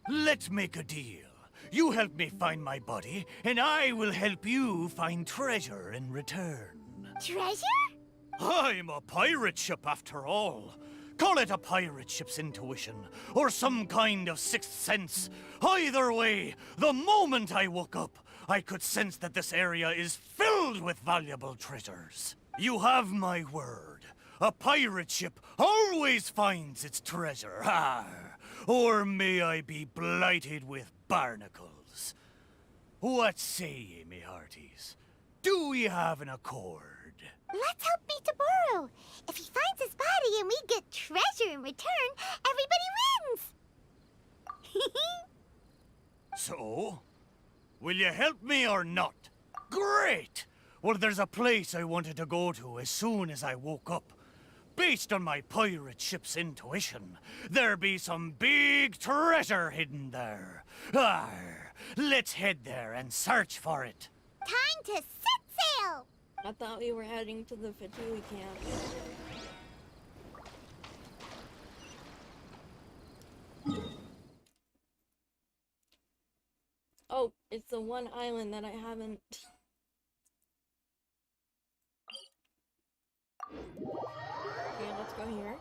Let's make a deal. You help me find my body, and I will help you find treasure in return. Treasure? I'm a pirate ship after all. Call it a pirate ship's intuition, or some kind of sixth sense. Either way, the moment I woke up, I could sense that this area is filled with valuable treasures. You have my word. A pirate ship always finds its treasure. Or may I be blighted with barnacles. What say ye, me hearties? Do we have an accord? Let's help Mitaboru. If he finds his body and we get treasure in return, everybody wins! So? Will you help me or not? Great! Well, there's a place I wanted to go to as soon as I woke up. Based on my pirate ship's intuition, there be some big treasure hidden there. Let's head there and search for it. Time to set sail! I thought we were heading to the Fatui camp. Oh, it's the one island that I haven't... Okay, let's go here.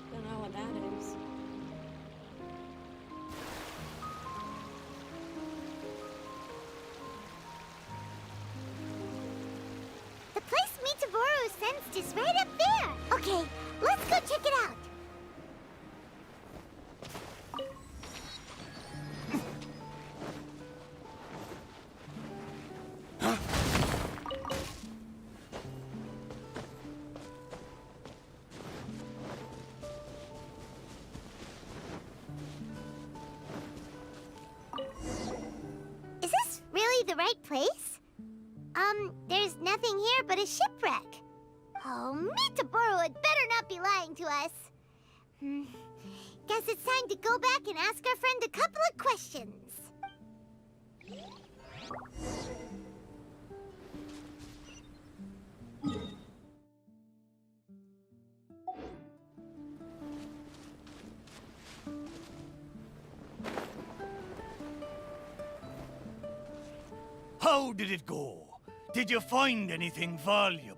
Don't know what that is. The place Mitaboru sensed is right up there. Okay, let's go check it out. Is this really the right place? There's nothing here but a shipwreck. Oh, Mitaboru had better not be lying to us. Guess it's time to go back and ask our friend a couple of questions. How did it go? Did you find anything valuable?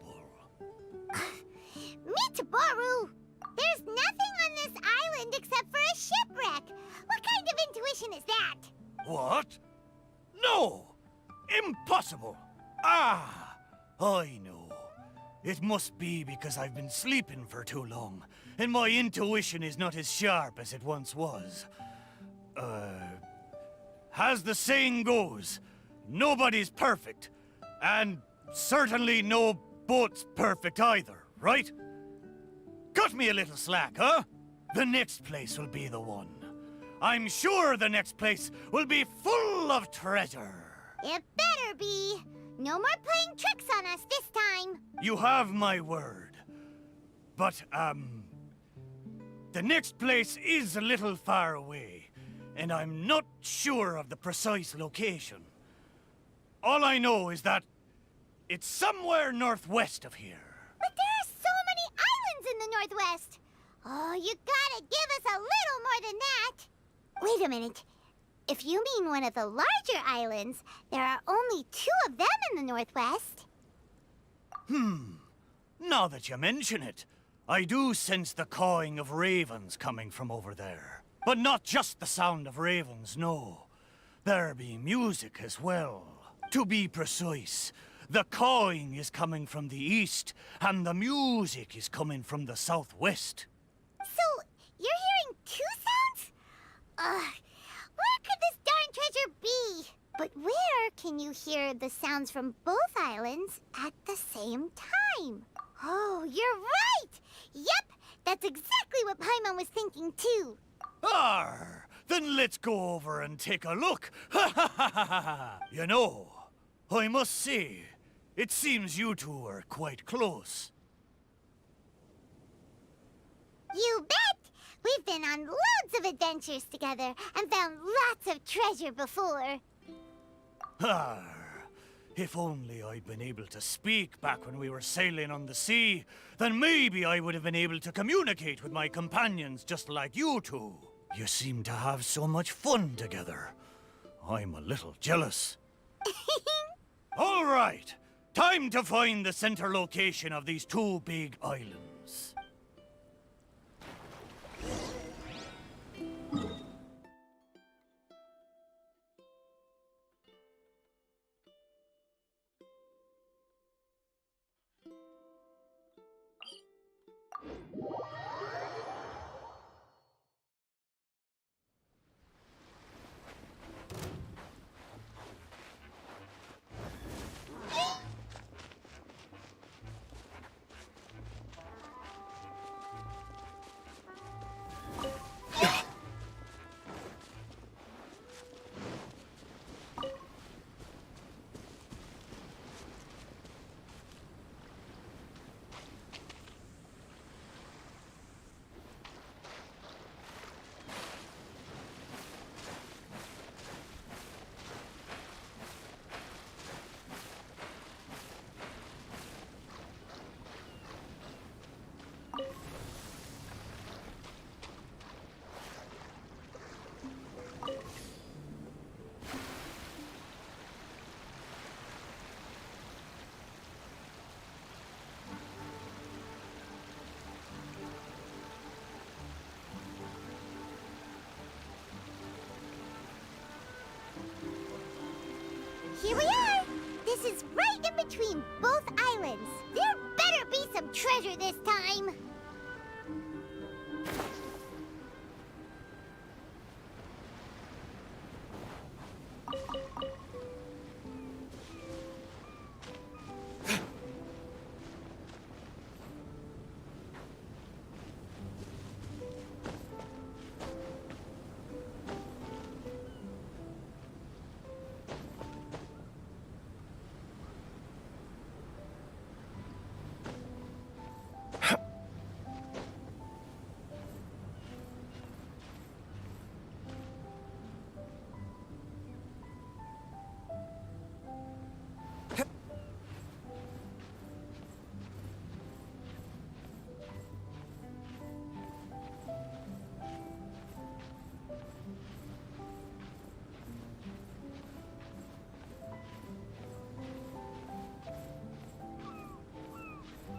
Mitaboru! There's nothing on this island except for a shipwreck. What kind of intuition is that? What? No! Impossible! Ah! I know. It must be because I've been sleeping for too long, and my intuition is not as sharp as it once was. As the saying goes, nobody's perfect, and certainly no boat's perfect either, right? Cut me a little slack, huh? The next place will be the one. I'm sure the next place will be full of treasure. It better be. No more playing tricks on us this time. You have my word. But, the next place is a little far away, and I'm not sure of the precise location. All I know is that it's somewhere northwest of here. But there are so many islands in the Northwest. Oh, you gotta give us a little more than that. Wait a minute. If you mean one of the larger islands, there are only 2 of them in the Northwest. Now that you mention it, I do sense the cawing of ravens coming from over there. But not just the sound of ravens, no. There be music as well. To be precise, the cawing is coming from the east, and the music is coming from the southwest. So, you're hearing 2 sounds? Where could this darn treasure be? But where can you hear the sounds from both islands at the same time? Oh, you're right! Yep, that's exactly what Paimon was thinking too. Arr! Then let's go over and take a look. Ha ha ha ha ha! You know, I must say, it seems you two are quite close. You bet! We've been on loads of adventures together and found lots of treasure before. Arr! If only I'd been able to speak back when we were sailing on the sea, then maybe I would have been able to communicate with my companions just like you two. You seem to have so much fun together. I'm a little jealous. All right, time to find the center location of these 2 big islands. Here we are! This is right in between both islands. There better be some treasure this time.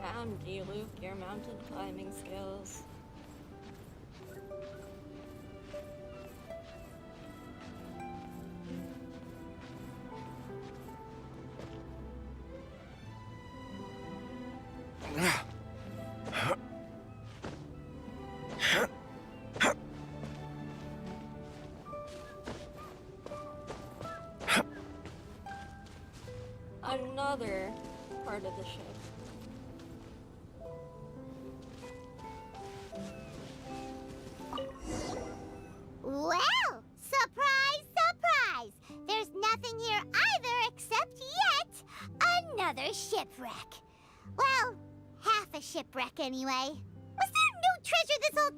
Found you, Luke, your mountain climbing skills. Another part of the ship. Well, surprise, surprise! There's nothing here either except yet another shipwreck. Well, half a shipwreck anyway. Was there no treasure this whole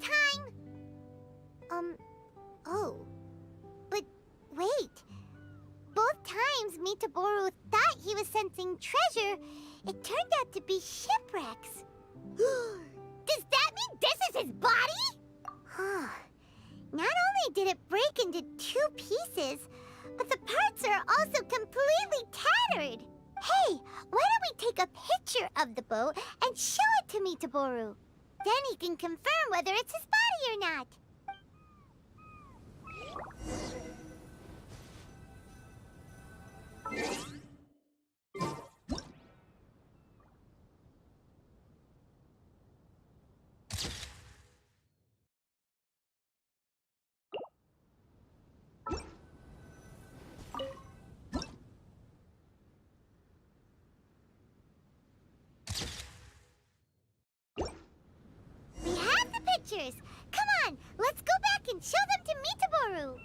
time? Oh. But wait. Both times Mitaboru thought he was sensing treasure, it turned out to be shipwrecks. Does that mean this is his body? Not only did it break into 2 pieces, but the parts are also completely tattered. Hey, why don't we take a picture of the boat and show it to Mitaboru? Then he can confirm whether it's his body or not. We have the pictures. Come on, let's go back and show them to Mitaboru.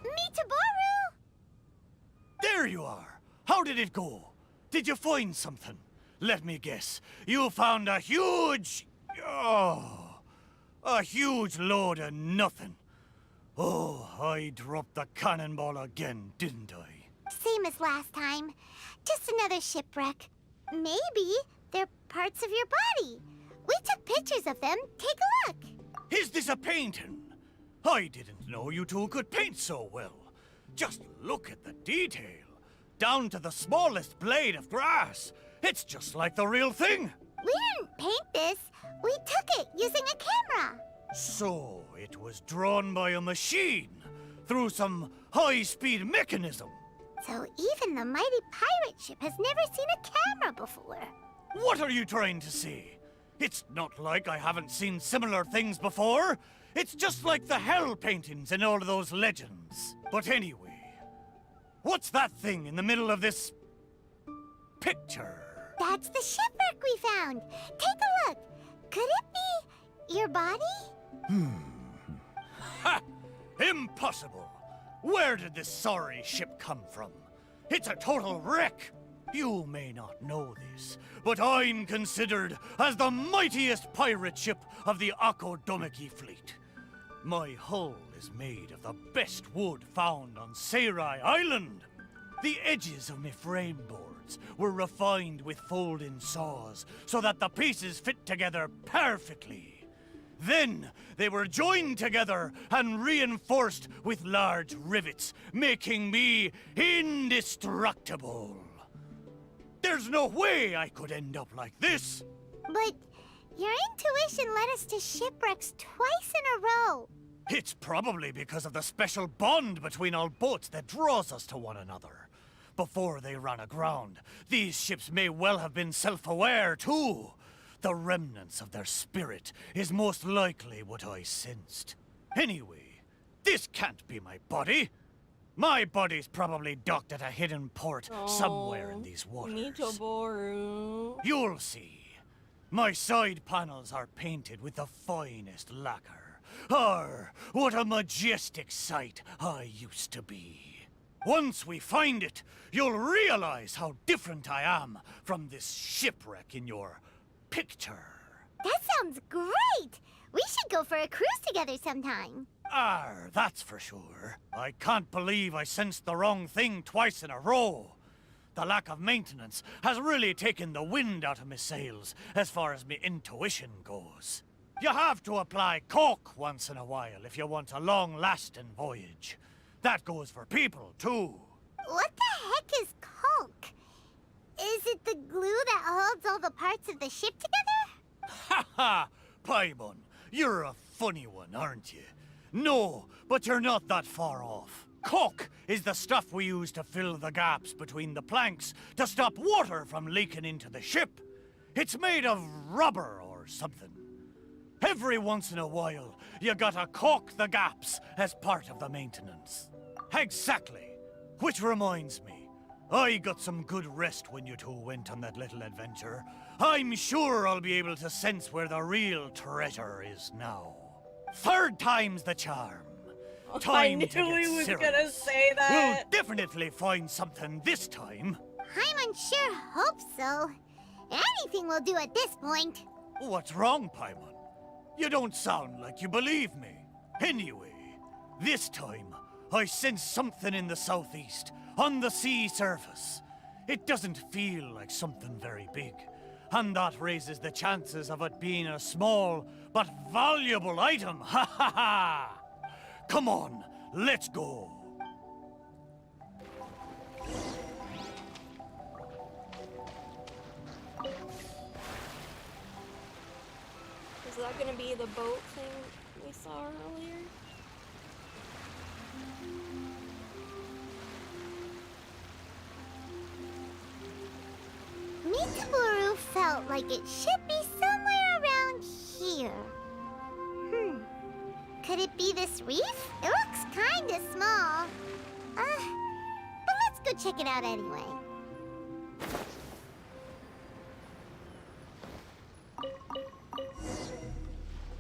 Mitaboru! There you are! How did it go? Did you find something? Let me guess. You found a huge... Oh, a huge load of nothing. Oh, I dropped the cannonball again, didn't I? Same as last time. Just another shipwreck. Maybe they're parts of your body. We took pictures of them. Take a look. Is this a painting? I didn't know you two could paint so well. Just look at the detail. Down to the smallest blade of grass. It's just like the real thing. We didn't paint this. We took it using a camera. So, it was drawn by a machine, through some high-speed mechanism. So even the mighty pirate ship has never seen a camera before. What are you trying to say? It's not like I haven't seen similar things before. It's just like the hell paintings in all of those legends. But anyway, what's that thing in the middle of this... picture? That's the shipwreck we found. Take a look. Could it be your body? Ha! Impossible! Where did this sorry ship come from? It's a total wreck! You may not know this, but I'm considered as the mightiest pirate ship of the Akodomiki fleet. My hull is made of the best wood found on Seirai Island. The edges of my frame boards were refined with fold-in saws so that the pieces fit together perfectly. Then they were joined together and reinforced with large rivets, making me indestructible. There's no way I could end up like this. But your intuition led us to shipwrecks twice in a row. It's probably because of the special bond between our boats that draws us to one another. Before they ran aground, these ships may well have been self-aware too. The remnants of their spirit is most likely what I sensed. Anyway, this can't be my body. My body's probably docked at a hidden port somewhere in these waters. Mitaboru. You'll see. My side panels are painted with the finest lacquer. What a majestic sight I used to be. Once we find it, you'll realize how different I am from this shipwreck in your picture. That sounds great! We should go for a cruise together sometime. That's for sure. I can't believe I sensed the wrong thing twice in a row. The lack of maintenance has really taken the wind out of my sails as far as my intuition goes. You have to apply cork once in a while if you want a long-lasting voyage. That goes for people, too. What the heck is caulk? Is it the glue that holds all the parts of the ship together? ha! Paimon, you're a funny one, aren't you? No, but you're not that far off. Caulk is the stuff we use to fill the gaps between the planks to stop water from leaking into the ship. It's made of rubber or something. Every once in a while, you gotta caulk the gaps as part of the maintenance. Exactly. Which reminds me, I got some good rest when you two went on that little adventure. I'm sure I'll be able to sense where the real treasure is now. Third time's the charm. I Time knew to get he was serious. gonna say that. We'll definitely find something this time. Paimon sure hope so. Anything will do at this point. What's wrong, Paimon? You don't sound like you believe me. Anyway, this time, I sense something in the southeast, on the sea surface. It doesn't feel like something very big, and that raises the chances of it being a small but valuable item. Ha ha ha! Come on, let's go. Is that gonna be the boat thing we saw earlier? Mitaboru felt like it should be somewhere around here. Could it be this reef? It looks kinda small. But let's go check it out anyway.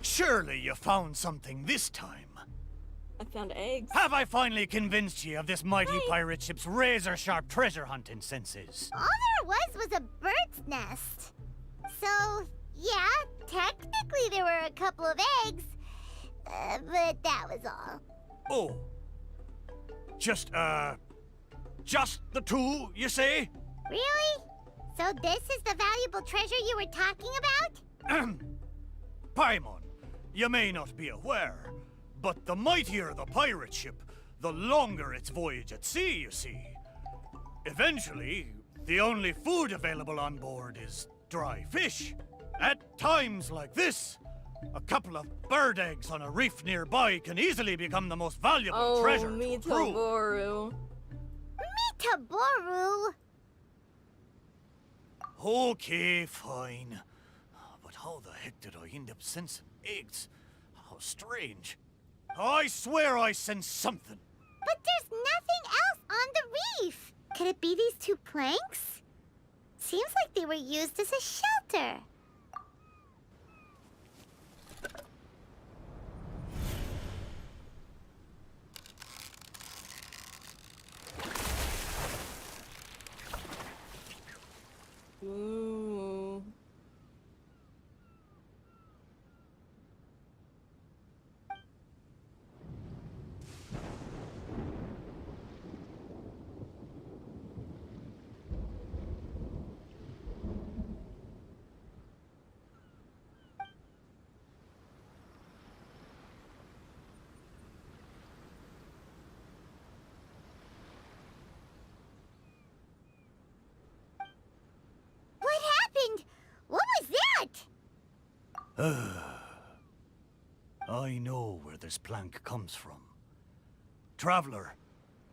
Surely you found something this time. I found eggs. Have I finally convinced you of this mighty pirate ship's razor-sharp treasure hunting senses? All there was a bird's nest. So, yeah, technically there were a couple of eggs. But that was all. Oh. Just the two, you say? Really? So this is the valuable treasure you were talking about? Paimon, you may not be aware, but the mightier the pirate ship, the longer its voyage at sea, you see. Eventually, the only food available on board is dry fish. At times like this, a couple of bird eggs on a reef nearby can easily become the most valuable treasure to a crew. Mitaboru. Mitaboru? Okay, fine. But how the heck did I end up sensing eggs? How strange. I swear I sensed something. But there's nothing else on the reef. Could it be these two planks? Seems like they were used as a shelter. Ooh. What happened? What was that? I know where this plank comes from. Traveler,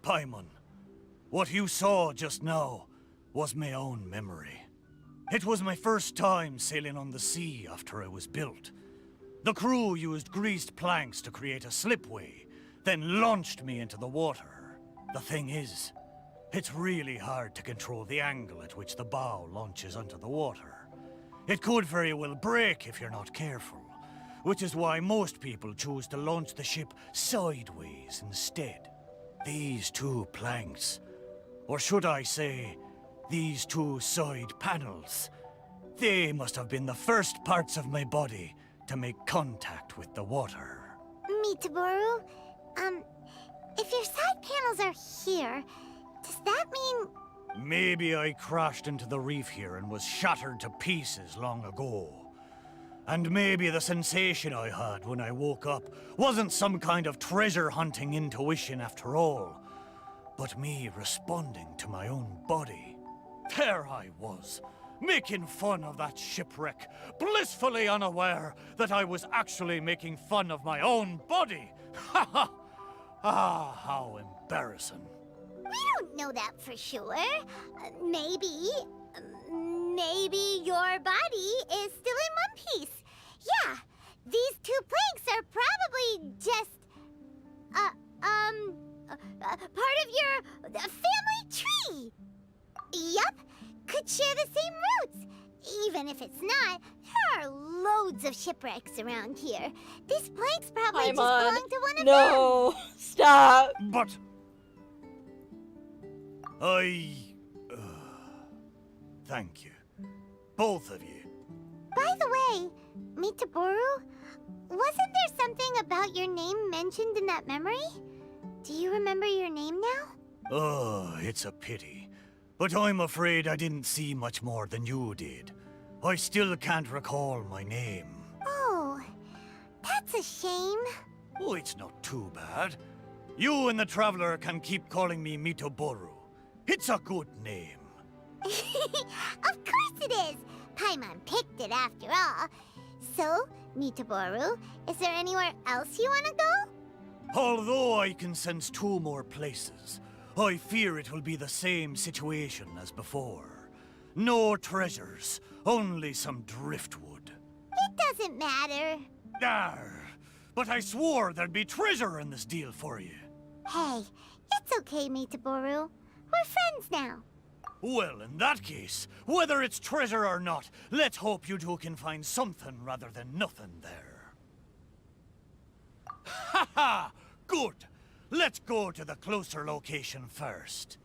Paimon, what you saw just now was my own memory. It was my first time sailing on the sea after it was built. The crew used greased planks to create a slipway, then launched me into the water. The thing is, it's really hard to control the angle at which the bow launches onto the water. It could very well break if you're not careful, which is why most people choose to launch the ship sideways instead. These two planks, or should I say, these two side panels, they must have been the first parts of my body to make contact with the water. Mitaboru, if your side panels are here, does that mean... Maybe I crashed into the reef here and was shattered to pieces long ago. And maybe the sensation I had when I woke up wasn't some kind of treasure-hunting intuition after all, but me responding to my own body. There I was, making fun of that shipwreck, blissfully unaware that I was actually making fun of my own body. Ha ha! Ah, how embarrassing. We don't know that for sure. Maybe your body is still in one piece. Yeah, these two planks are probably just, part of your family tree. Yup, could share the same roots. Even if it's not, there are loads of shipwrecks around here. These planks probably just Paimon, belong to one of them. no, stop. But... thank you. Both of you. By the way, Mitaboru, wasn't there something about your name mentioned in that memory? Do you remember your name now? Oh, it's a pity. But I'm afraid I didn't see much more than you did. I still can't recall my name. Oh, that's a shame. Oh, it's not too bad. You and the Traveler can keep calling me Mitoboru. It's a good name. Of course it is! Paimon picked it after all. So, Mitaboru, is there anywhere else you want to go? Although I can sense two more places, I fear it will be the same situation as before. No treasures, only some driftwood. It doesn't matter. Arr, but I swore there'd be treasure in this deal for you. Hey, it's okay, Mitaboru. We're friends now. Well, in that case, whether it's treasure or not, let's hope you two can find something rather than nothing there. Ha ha! Good! Let's go to the closer location first.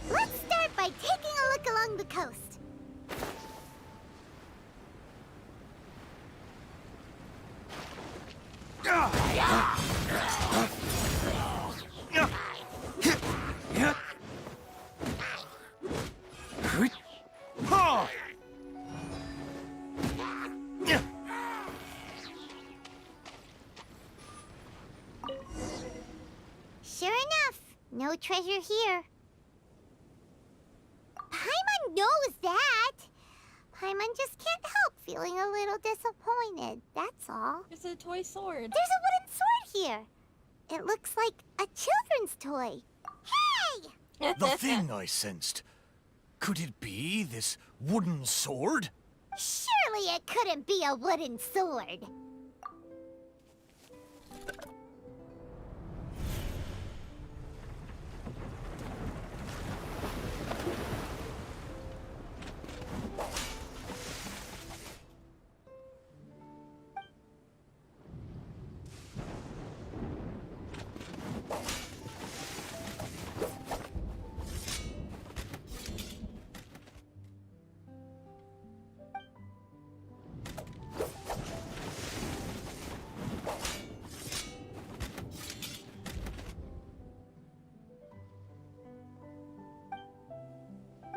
Let's start by taking a look along the coast. Sure enough, no treasure here. Paimon knows that. Paimon just can't help feeling a little disappointed, that's all. It's a toy sword. There's a wooden sword here. It looks like a children's toy. Hey! The thing I sensed. Could it be this wooden sword? Surely it couldn't be a wooden sword.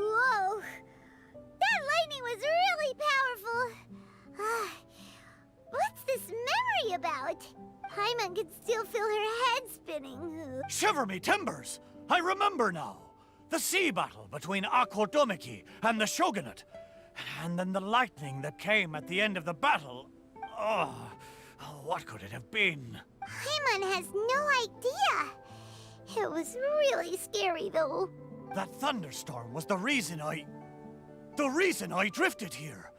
Whoa! That lightning was really powerful. What's this memory about? Paimon could still feel her head spinning. Shiver me timbers! I remember now. The sea battle between Akodomiki and the Shogunate. And then the lightning that came at the end of the battle. Oh, what could it have been? Paimon has no idea. It was really scary, though. That thunderstorm was the reason I drifted here.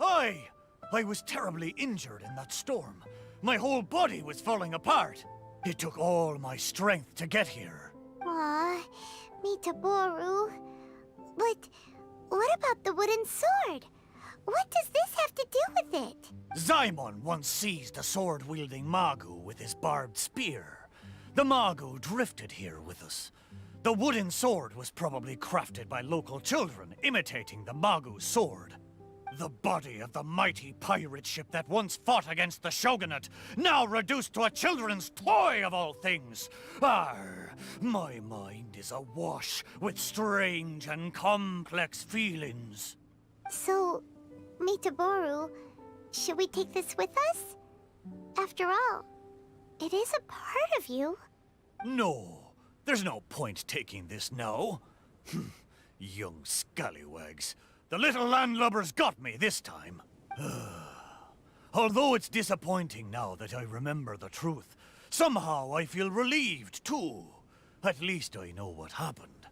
I was terribly injured in that storm. My whole body was falling apart. It took all my strength to get here. Aw, Mitaboru. But what about the wooden sword? What does this have to do with it? Zaimon once seized a sword-wielding Magu with his barbed spear. The Magu drifted here with us. The wooden sword was probably crafted by local children, imitating the Magu's sword. The body of the mighty pirate ship that once fought against the shogunate, now reduced to a children's toy of all things. Arr, my mind is awash with strange and complex feelings. So, Mitaboru, should we take this with us? After all, it is a part of you. No, there's no point taking this now. Young scallywags. The little landlubbers got me this time. Although it's disappointing now that I remember the truth, somehow I feel relieved too. At least I know what happened.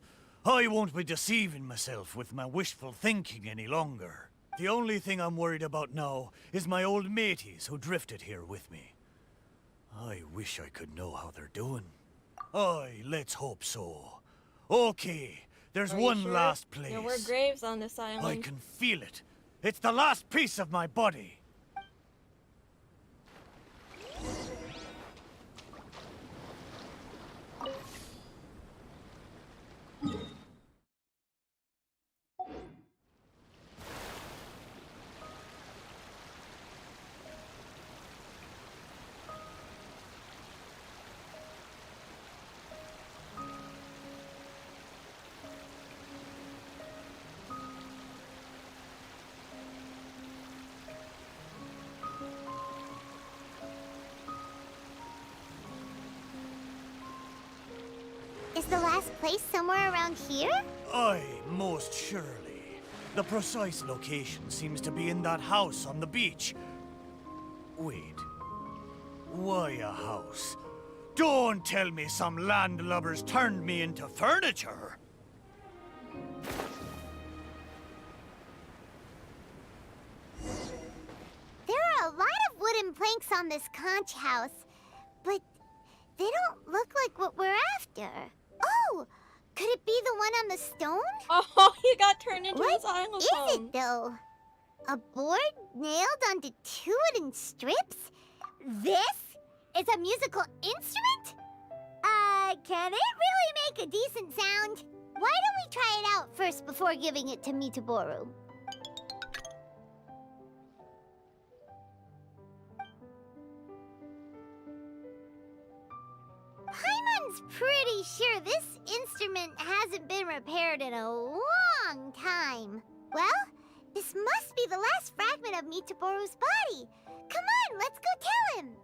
I won't be deceiving myself with my wishful thinking any longer. The only thing I'm worried about now is my old mateys who drifted here with me. I wish I could know how they're doing. Aye, let's hope so. Okay, there's Are you one sure? last place. There were graves on this island. I can feel it. It's the last piece of my body. Is the last place somewhere around here? Aye, most surely. The precise location seems to be in that house on the beach. Wait. Why a house? Don't tell me some landlubbers turned me into furniture. There are a lot of wooden planks on this conch house, but they don't look like what we're after. Oh, could it be the one on the stone? Oh, you got turned into What a xylophone. is it, though? A board nailed onto two wooden strips? This is a musical instrument? Can it really make a decent sound? Why don't we try it out first before giving it to Mitaboru? Paimon's pretty sure this instrument hasn't been repaired in a long time. Well, this must be the last fragment of Mitaboru's body. Come on, let's go tell him.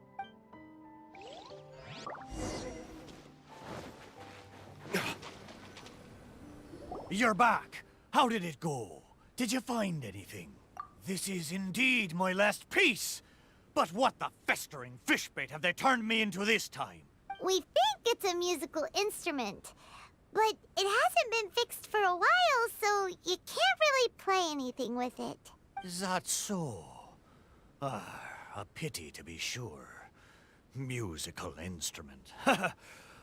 You're back. How did it go? Did you find anything? This is indeed my last piece. But what the festering fishbait have they turned me into this time? We think it's a musical instrument, but it hasn't been fixed for a while, so you can't really play anything with it. Is that so? Ah, a pity to be sure. Musical instrument.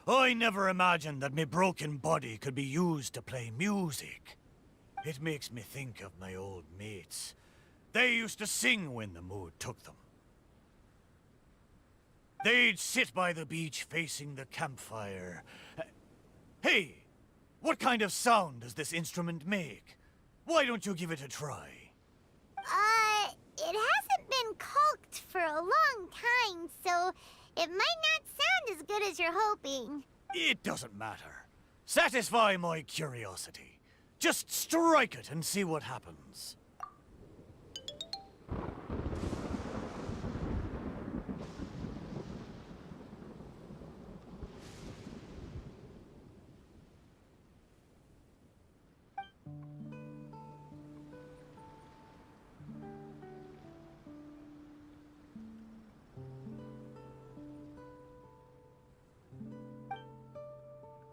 I never imagined that my broken body could be used to play music. It makes me think of my old mates. They used to sing when the mood took them. They'd sit by the beach facing the campfire. Hey, what kind of sound does this instrument make? Why don't you give it a try? It hasn't been caulked for a long time, so it might not sound as good as you're hoping. It doesn't matter. Satisfy my curiosity. Just strike it and see what happens.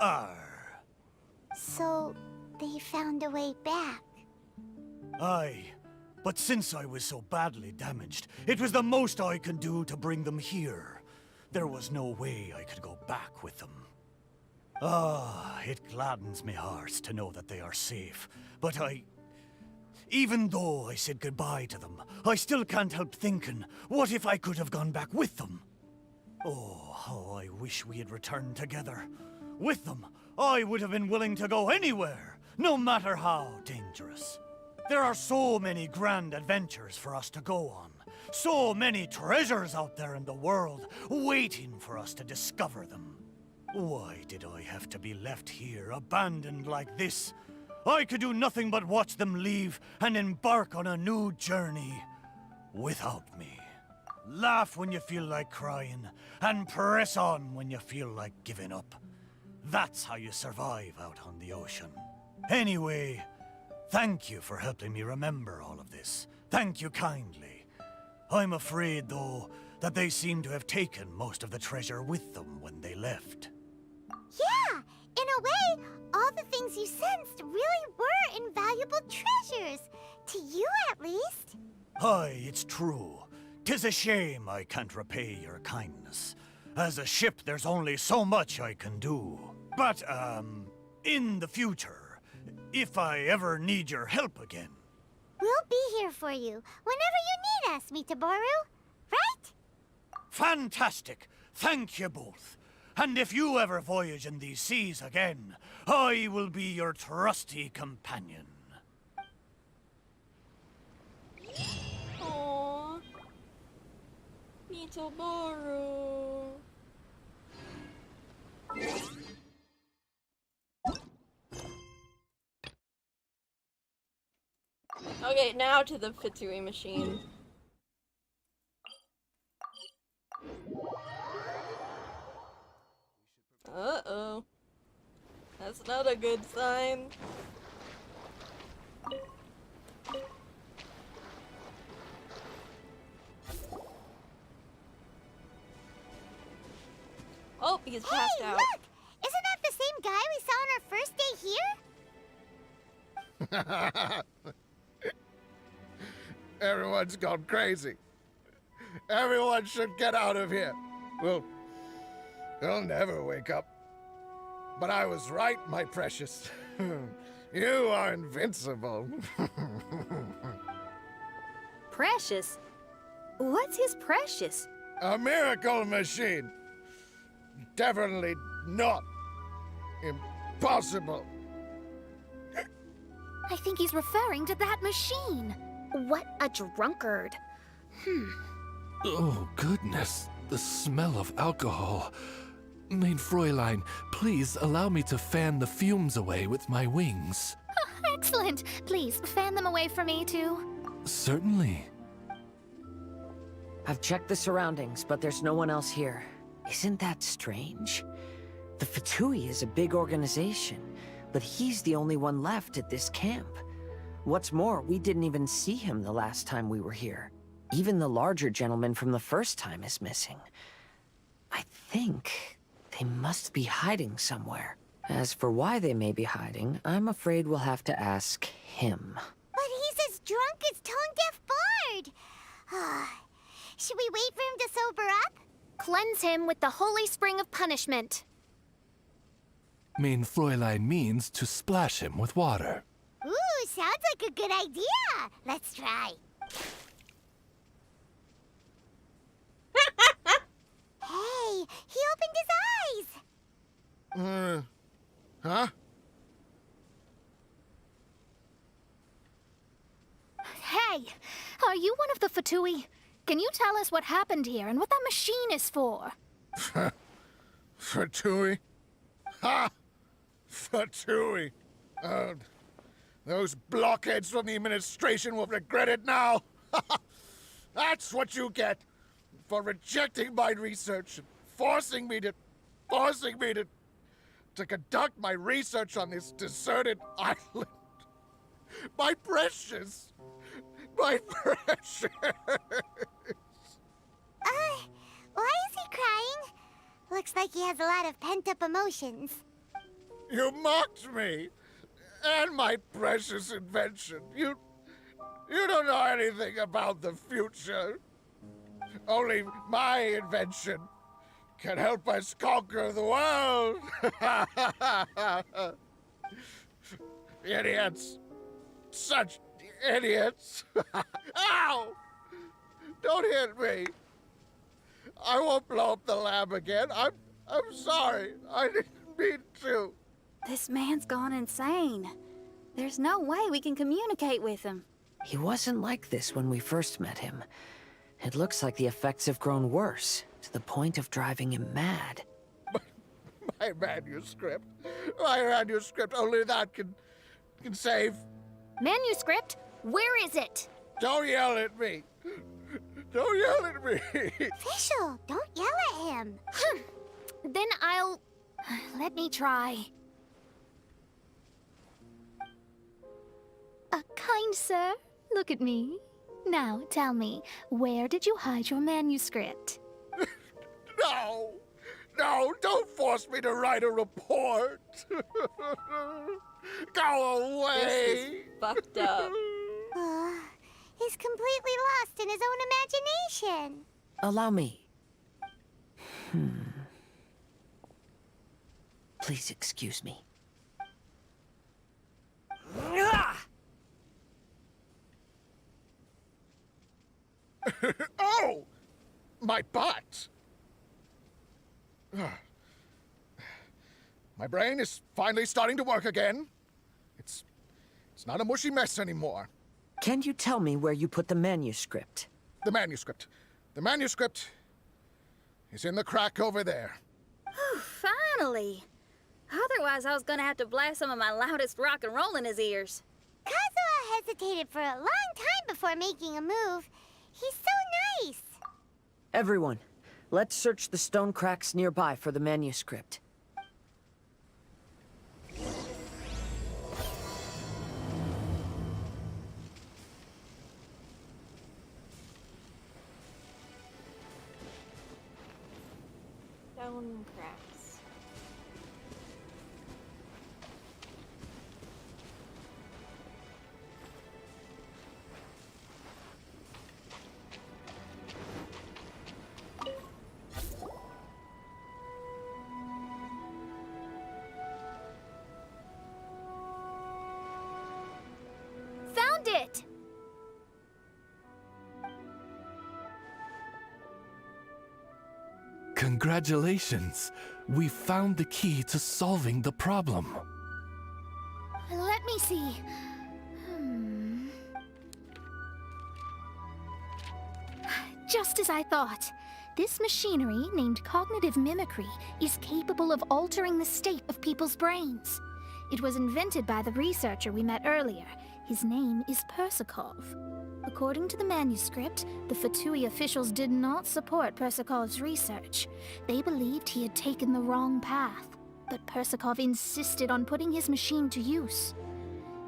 Arr. So, they found a way back. Aye, but since I was so badly damaged, it was the most I could do to bring them here. There was no way I could go back with them. Ah, it gladdens me heart to know that they are safe, but even though I said goodbye to them, I still can't help thinking, what if I could have gone back with them? Oh, how I wish we had returned together. With them, I would have been willing to go anywhere, no matter how dangerous. There are so many grand adventures for us to go on. So many treasures out there in the world, waiting for us to discover them. Why did I have to be left here, abandoned like this? I could do nothing but watch them leave and embark on a new journey without me. Laugh when you feel like crying, and press on when you feel like giving up. That's how you survive out on the ocean. Anyway, thank you for helping me remember all of this. Thank you kindly. I'm afraid, though, that they seem to have taken most of the treasure with them when they left. Yeah, in a way, all the things you sensed really were invaluable treasures. To you, at least. Aye, it's true. 'Tis a shame I can't repay your kindness. As a ship, there's only so much I can do. But, in the future, if I ever need your help again... We'll be here for you whenever you need us, Mitaboru. Right? Fantastic! Thank you both. And if you ever voyage in these seas again, I will be your trusty companion. Aww. Mitoboru. Okay, now to the Fitsui machine. Uh-oh. That's not a good sign. Oh, he's passed out. Look! Isn't that the same guy we saw on our first day here? Everyone's gone crazy. Everyone should get out of here. We'll never wake up. But I was right, my precious. You are invincible. Precious? What's his precious? A miracle machine. Definitely not impossible. I think he's referring to that machine. What a drunkard. Oh, goodness. The smell of alcohol. Main Fräulein, please allow me to fan the fumes away with my wings. Excellent. Please, fan them away from me, too. Certainly. I've checked the surroundings, but there's no one else here. Isn't that strange? The Fatui is a big organization, but he's the only one left at this camp. What's more, we didn't even see him the last time we were here. Even the larger gentleman from the first time is missing. I think they must be hiding somewhere. As for why they may be hiding, I'm afraid we'll have to ask him. But he's as drunk as tone-deaf Bard. Should we wait for him to sober up? Cleanse him with the holy spring of punishment. Main Fräulein means to splash him with water. Ooh, sounds like a good idea. Let's try. Hey, he opened his eyes. Huh? Hey, are you one of the Fatui? Can you tell us what happened here and what that machine is for? Fatui? Ha! Fatui. Those blockheads from the administration will regret it now. That's what you get for rejecting my research and forcing me to conduct my research on this deserted island. My precious. My precious. Why is he crying? Looks like he has a lot of pent-up emotions. You mocked me and my precious invention. You don't know anything about the future. Only my invention can help us conquer the world. Idiots. Such idiots. Ow! Don't hit me. I won't blow up the lab again. I'm sorry. I didn't mean to. This man's gone insane. There's no way we can communicate with him. He wasn't like this when we first met him. It looks like the effects have grown worse, to the point of driving him mad. My manuscript. My manuscript. Only that can save. Manuscript? Where is it? Don't yell at me. Don't yell at me. Official, don't yell at him. Then I'll... Let me try. Kind sir, look at me. Now, tell me, where did you hide your manuscript? No. No, don't force me to write a report. Go away. This is fucked up. He's completely lost in his own imagination. Allow me. Please excuse me. Oh! My butt! My brain is finally starting to work again. It's not a mushy mess anymore. Can you tell me where you put the manuscript? The manuscript. The manuscript is in the crack over there. Finally! Otherwise, I was gonna have to blast some of my loudest rock and roll in his ears. Kazuha hesitated for a long time before making a move. He's so nice. Everyone, let's search the stone cracks nearby for the manuscript. Stone cracks. Found it! Congratulations! We found the key to solving the problem. Let me see. Just as I thought. This machinery, named cognitive mimicry, is capable of altering the state of people's brains. It was invented by the researcher we met earlier. His name is Persakov. According to the manuscript, the Fatui officials did not support Persakov's research. They believed he had taken the wrong path, but Persakov insisted on putting his machine to use.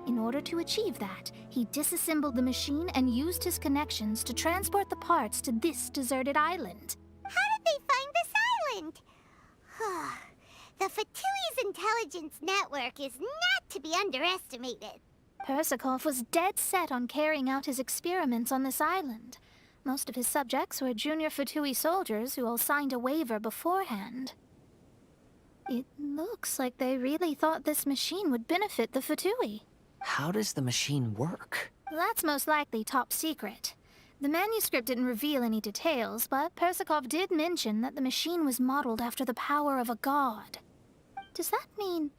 In order to achieve that, he disassembled the machine and used his connections to transport the parts to this deserted island. How did they find this island? The Fatui's intelligence network is not to be underestimated. Persakov was dead set on carrying out his experiments on this island. Most of his subjects were junior Fatui soldiers who all signed a waiver beforehand. It looks like they really thought this machine would benefit the Fatui. How does the machine work? That's most likely top secret. The manuscript didn't reveal any details, but Persakov did mention that the machine was modeled after the power of a god. Does that mean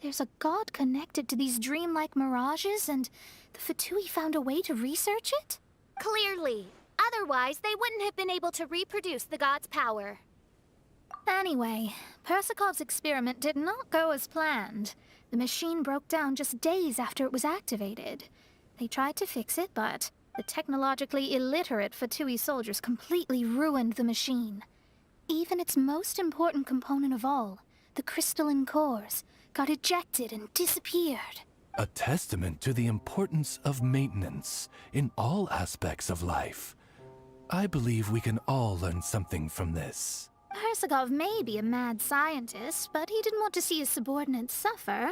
there's a god connected to these dreamlike mirages, and the Fatui found a way to research it? Clearly. Otherwise, they wouldn't have been able to reproduce the god's power. Anyway, Persakov's experiment did not go as planned. The machine broke down just days after it was activated. They tried to fix it, but the technologically illiterate Fatui soldiers completely ruined the machine. Even its most important component of all, the crystalline cores, got ejected and disappeared. A testament to the importance of maintenance in all aspects of life. I believe we can all learn something from this. Persakov may be a mad scientist, but he didn't want to see his subordinates suffer.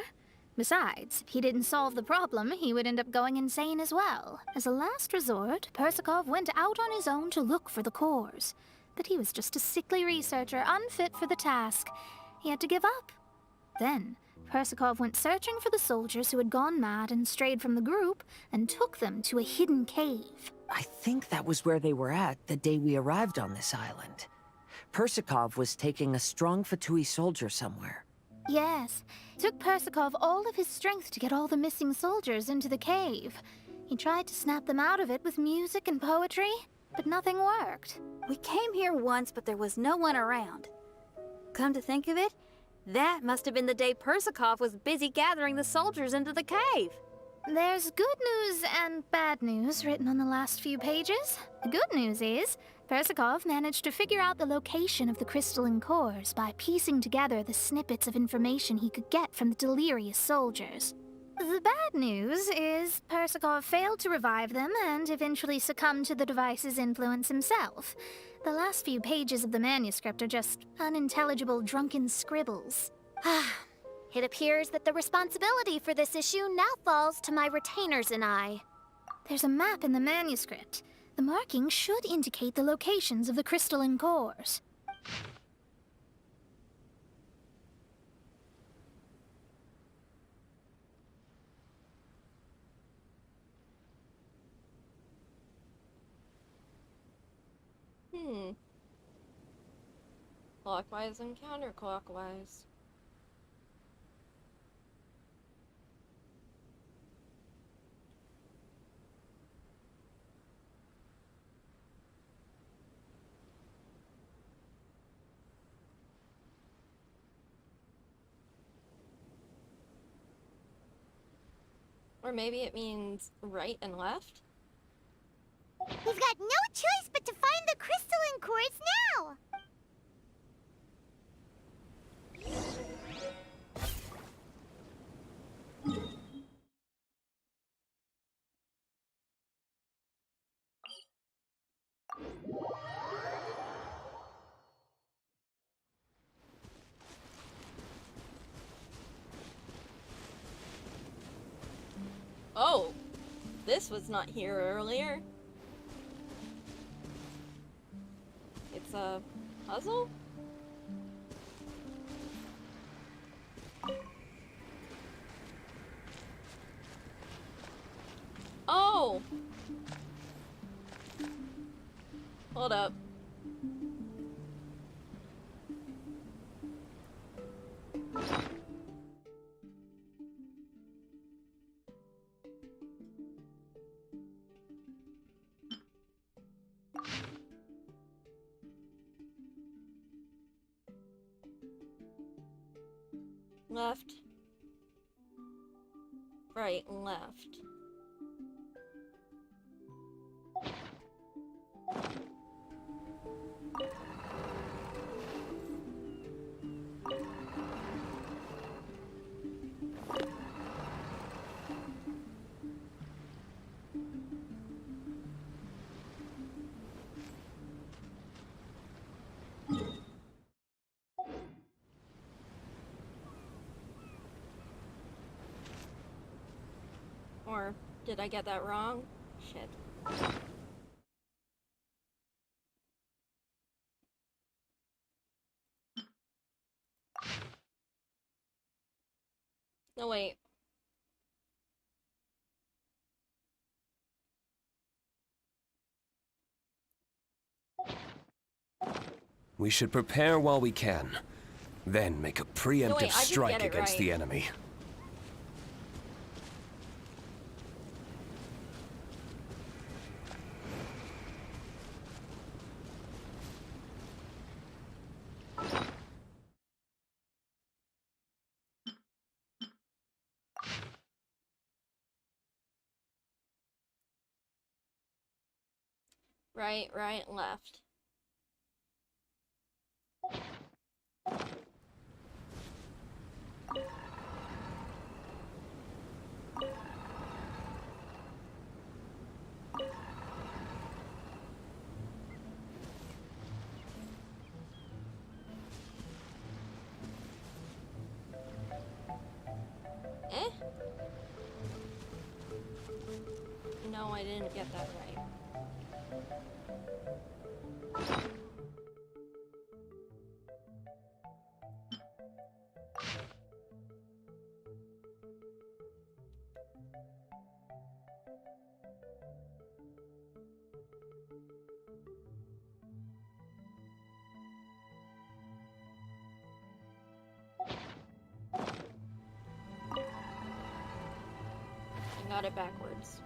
Besides, if he didn't solve the problem, he would end up going insane as well. As a last resort, Persakov went out on his own to look for the cores. But he was just a sickly researcher, unfit for the task. He had to give up. Then, Persakov went searching for the soldiers who had gone mad and strayed from the group, and took them to a hidden cave. I think that was where they were at the day we arrived on this island. Persakov was taking a strong Fatui soldier somewhere. Yes. It took Persikov all of his strength to get all the missing soldiers into the cave. He tried to snap them out of it with music and poetry, but nothing worked. We came here once, but there was no one around. Come to think of it, that must have been the day Persikov was busy gathering the soldiers into the cave. There's good news and bad news written on the last few pages. The good news is, Persikov managed to figure out the location of the crystalline cores by piecing together the snippets of information he could get from the delirious soldiers. The bad news is Persikov failed to revive them and eventually succumbed to the device's influence himself. The last few pages of the manuscript are just unintelligible drunken scribbles. It appears that the responsibility for this issue now falls to my retainers and I. There's a map in the manuscript. The markings should indicate the locations of the crystalline cores. Clockwise and counterclockwise. Or maybe it means right and left? We've got no choice but to find the crystalline cores now! Oh! This was not here earlier. It's a puzzle? Oh! Hold up. Left. Right and left. Or did I get that wrong? Shit. No, wait. We should prepare while we can, then make a preemptive I did strike get it against right. the enemy. Right, right, left. Eh? No, I didn't get that right. got it backwards.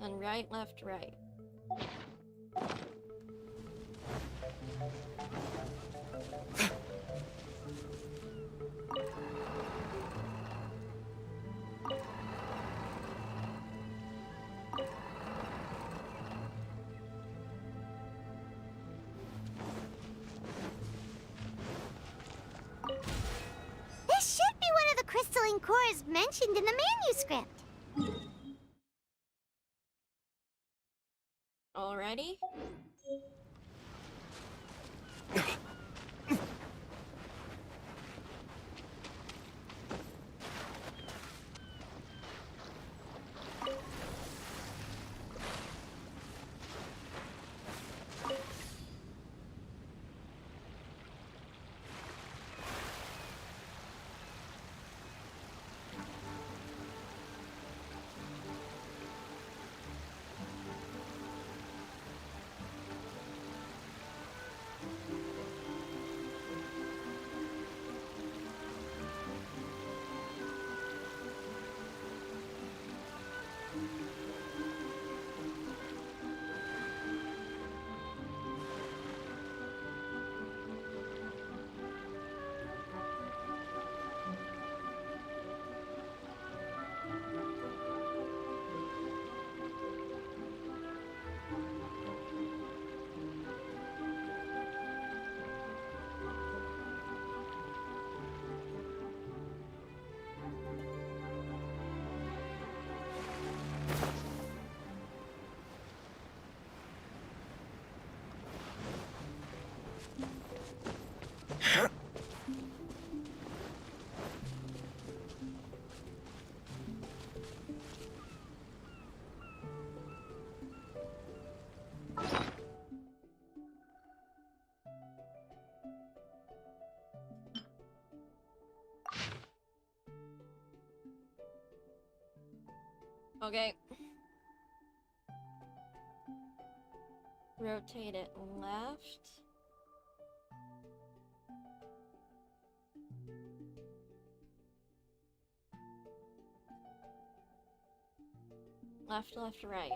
And right, left, right. This should be one of the crystalline cores mentioned in the manuscript. Alrighty. Okay. Rotate it left. Left, left, right.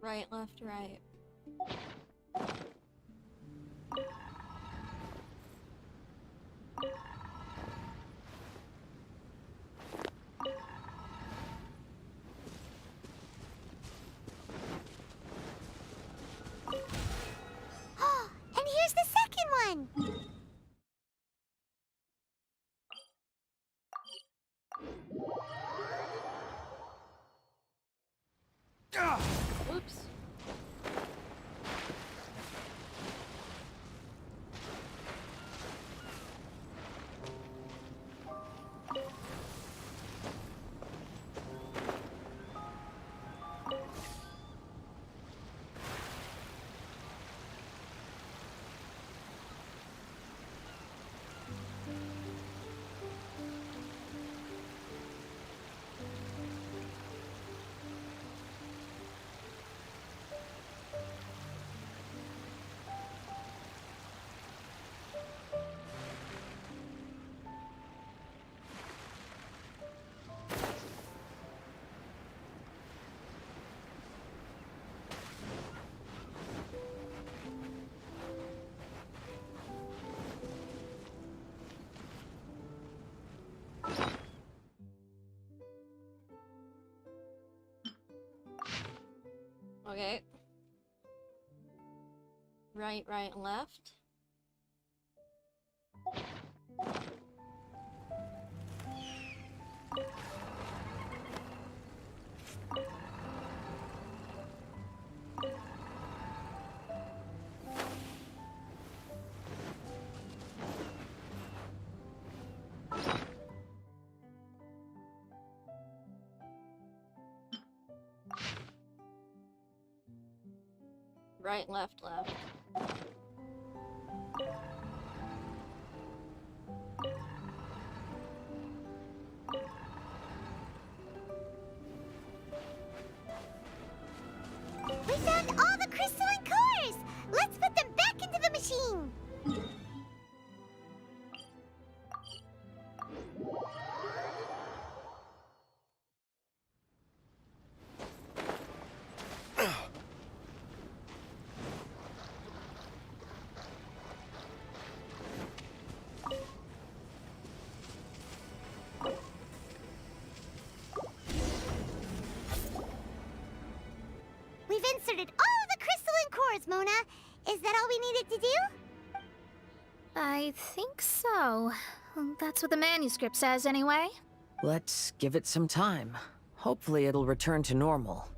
Right, left, right. And here's the second one. Oops. Okay. Right, right, left. Right, left, left. We found all the crystalline cores! Let's put them back into the machine! We've inserted all the crystalline cores, Mona. Is that all we needed to do? I think so. That's what the manuscript says, anyway. Let's give it some time. Hopefully it'll return to normal.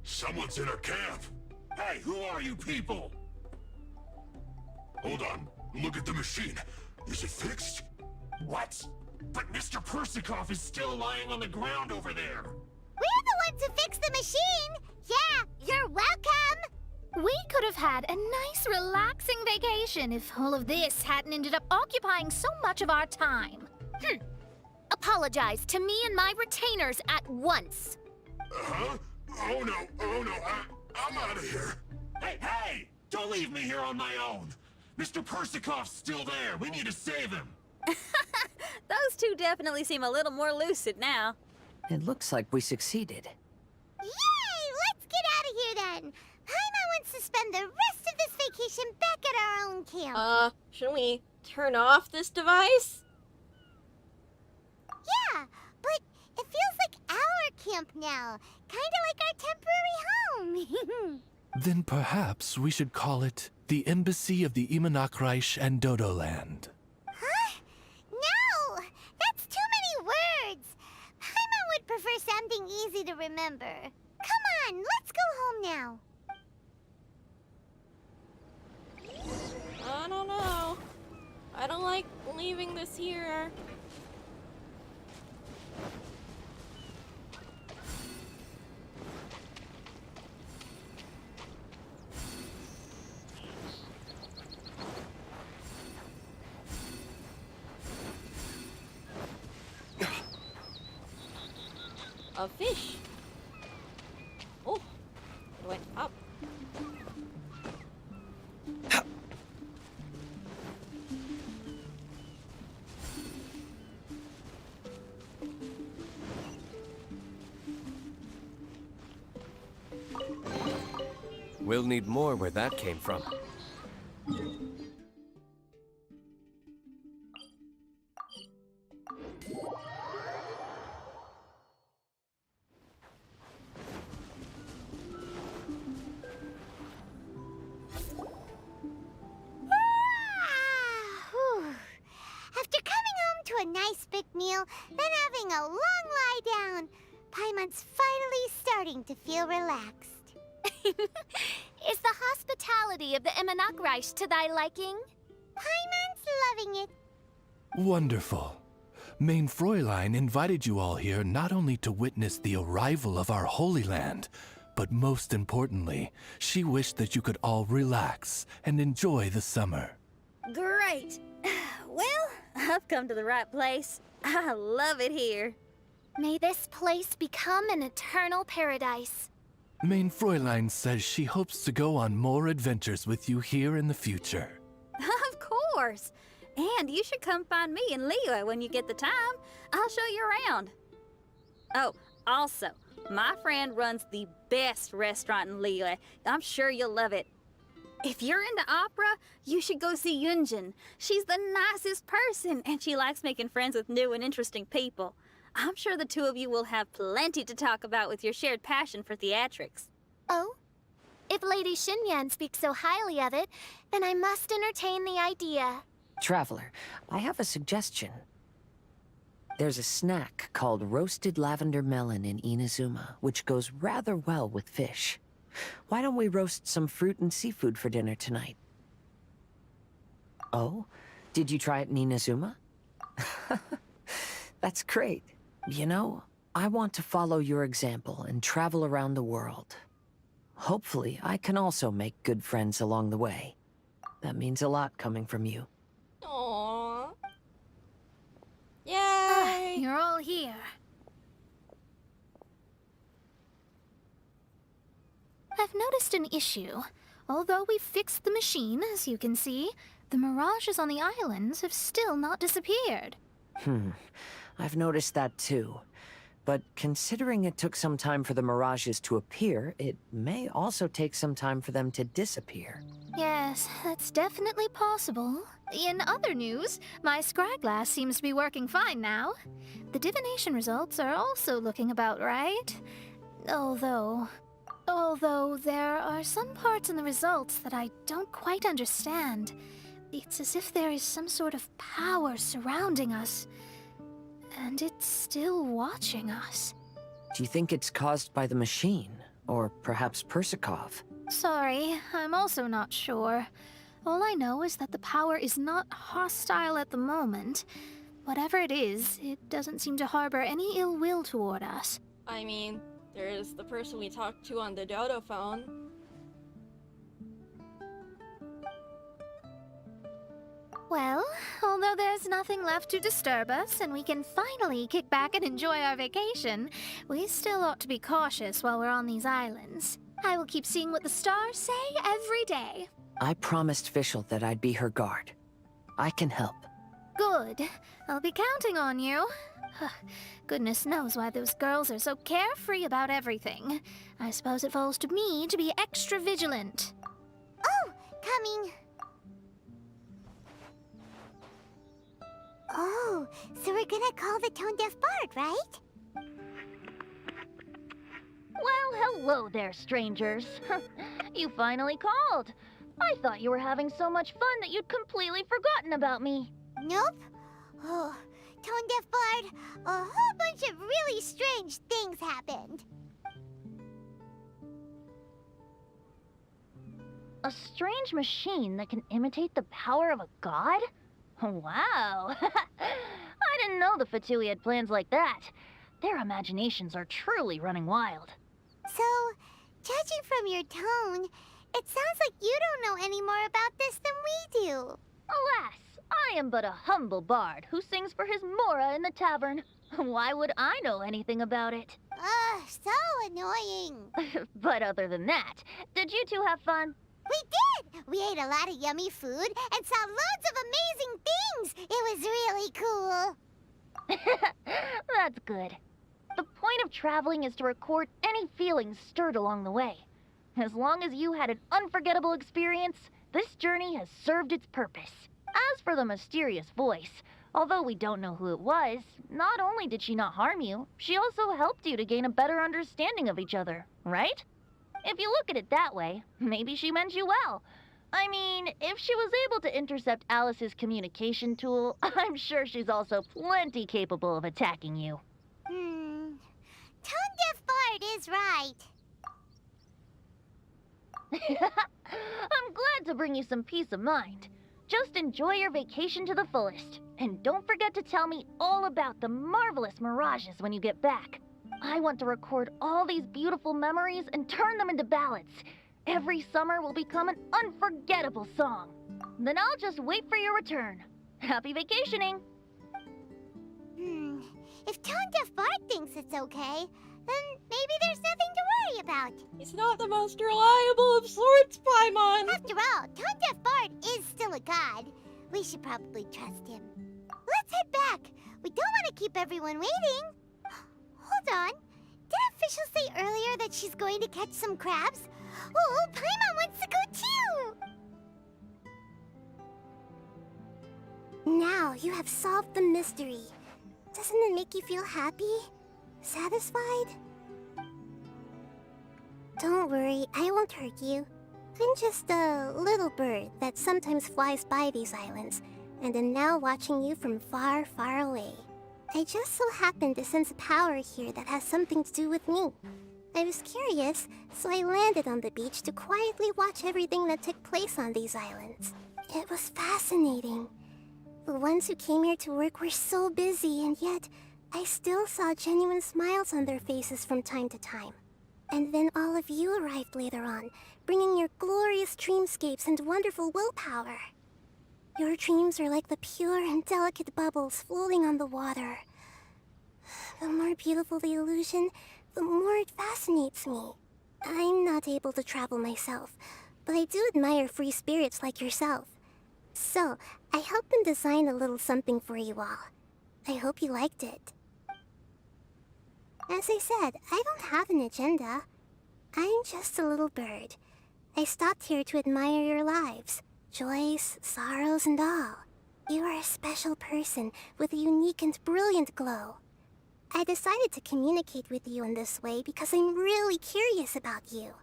Someone's in our camp. Hey, who are you people? Hold on. Look at the machine. Is it fixed? What? But Mr. Persikov is still lying on the ground over there. We're the ones who fixed the machine! Yeah, you're welcome! We could have had a nice, relaxing vacation if all of this hadn't ended up occupying so much of our time. Apologize to me and my retainers at once. Uh-huh? Oh no, I'm out of here. Hey! Don't leave me here on my own. Mr. Persikov's still there. We need to save him. Those two definitely seem a little more lucid now. It looks like we succeeded. Yay! Let's get out of here then! Paimon wants to spend the rest of this vacation back at our own camp. Shouldn't we turn off this device? Yeah, but it feels like our camp now. Kinda like our temporary home. Then perhaps we should call it the Embassy of the Imanakreich and Dodoland. Huh? No! That's too many words! Paimon would prefer something easy to remember. Come on, let's go home now. I don't know. I don't like leaving this here. A fish. Oh, it went up. We'll need more where that came from. After coming home to a nice big meal, then having a long lie down, Paimon's finally starting to feel relaxed. Is the hospitality of the Imanakreich to thy liking? Paimon's loving it. Wonderful. Main Fräulein invited you all here not only to witness the arrival of our Holy Land, but most importantly, she wished that you could all relax and enjoy the summer. Great. Well, I've come to the right place. I love it here. May this place become an eternal paradise. Main Fräulein says she hopes to go on more adventures with you here in the future. Of course. And you should come find me and Leo when you get the time. I'll show you around. Oh, Also, my friend runs the best restaurant in Lille. I'm sure you'll love it. If you're into opera, you should go see Yunjin. She's the nicest person, and she likes making friends with new and interesting people. I'm sure the two of you will have plenty to talk about with your shared passion for theatrics. Oh? If Lady Xinyan speaks so highly of it, then I must entertain the idea. Traveler, I have a suggestion. There's a snack called roasted lavender melon in Inazuma, which goes rather well with fish. Why don't we roast some fruit and seafood for dinner tonight? Oh? Did you try it in Inazuma? That's great. You know, I want to follow your example and travel around the world. Hopefully, I can also make good friends along the way. That means a lot coming from you. Aww. Yay! You're all here. I've noticed an issue. Although we've fixed the machine, as you can see, the mirages on the islands have still not disappeared. I've noticed that too. But considering it took some time for the mirages to appear, it may also take some time for them to disappear. Yes, that's definitely possible. In other news, my scryglass seems to be working fine now. The divination results are also looking about right. Although there are some parts in the results that I don't quite understand. It's as if there is some sort of power surrounding us. And it's still watching us. Do you think it's caused by the machine? Or perhaps Persikov? Sorry, I'm also not sure. All I know is that the power is not hostile at the moment. Whatever it is, it doesn't seem to harbor any ill will toward us. I mean, there's the person we talked to on the Dodo phone. Well, although there's nothing left to disturb us and we can finally kick back and enjoy our vacation, we still ought to be cautious while we're on these islands. I will keep seeing what the stars say every day. I promised Fischl that I'd be her guard. I can help. Good. I'll be counting on you. Goodness knows why those girls are so carefree about everything. I suppose it falls to me to be extra vigilant. Oh, coming. Oh, so we're gonna call the tone-deaf bard, right? Well, hello there, strangers. You finally called. I thought you were having so much fun that you'd completely forgotten about me. Nope. Oh, tone-deaf bard, a whole bunch of really strange things happened. A strange machine that can imitate the power of a god? Wow. I didn't know the Fatui had plans like that. Their imaginations are truly running wild. So, judging from your tone, it sounds like you don't know any more about this than we do. Alas, I am but a humble bard who sings for his Mora in the tavern. Why would I know anything about it? Ugh, so annoying. But other than that, did you two have fun? We did! We ate a lot of yummy food and saw loads of amazing things! It was really cool. That's good. The point of traveling is to record any feelings stirred along the way. As long as you had an unforgettable experience, this journey has served its purpose. As for the mysterious voice, although we don't know who it was, not only did she not harm you, she also helped you to gain a better understanding of each other, right? If you look at it that way, maybe she meant you well. I mean, if she was able to intercept Alice's communication tool, I'm sure she's also plenty capable of attacking you. Tone-deaf bard is right. I'm glad to bring you some peace of mind. Just enjoy your vacation to the fullest. And don't forget to tell me all about the marvelous mirages when you get back. I want to record all these beautiful memories and turn them into ballads. Every summer will become an unforgettable song. Then I'll just wait for your return. Happy vacationing! If Tone-deaf bard thinks it's okay, then maybe there's nothing to worry about. He's not the most reliable of sorts, Paimon! After all, Tone-deaf bard is still a god. We should probably trust him. Let's head back. We don't want to keep everyone waiting. Hold on. that official say earlier that she's going to catch some crabs? Oh, Paimon wants to go too! Now you have solved the mystery. Doesn't it make you feel happy? Satisfied? Don't worry, I won't hurt you. I'm just a little bird that sometimes flies by these islands, and am now watching you from far, far away. I just so happened to sense a power here that has something to do with me. I was curious, so I landed on the beach to quietly watch everything that took place on these islands. It was fascinating. The ones who came here to work were so busy, and yet I still saw genuine smiles on their faces from time to time. And then all of you arrived later on, bringing your glorious dreamscapes and wonderful willpower. Your dreams are like the pure and delicate bubbles floating on the water. The more beautiful the illusion, the more it fascinates me. I'm not able to travel myself, but I do admire free spirits like yourself. So, I helped them design a little something for you all. I hope you liked it. As I said, I don't have an agenda. I'm just a little bird. I stopped here to admire your lives, joys, sorrows, and all. You are a special person with a unique and brilliant glow. I decided to communicate with you in this way because I'm really curious about you.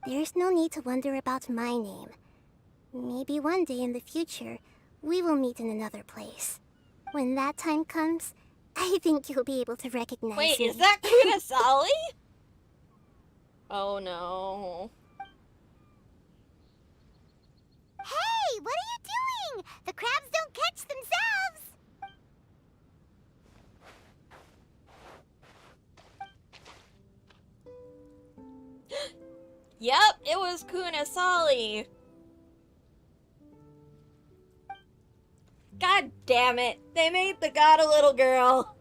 There's no need to wonder about my name. Maybe one day in the future, we will meet in another place. When that time comes, I think you'll be able to recognize me. Wait, is that Kunasali? Oh no. Hey, what are you doing? The crabs don't catch themselves! Yep, it was Kunasali. God damn it. They made the god a little girl.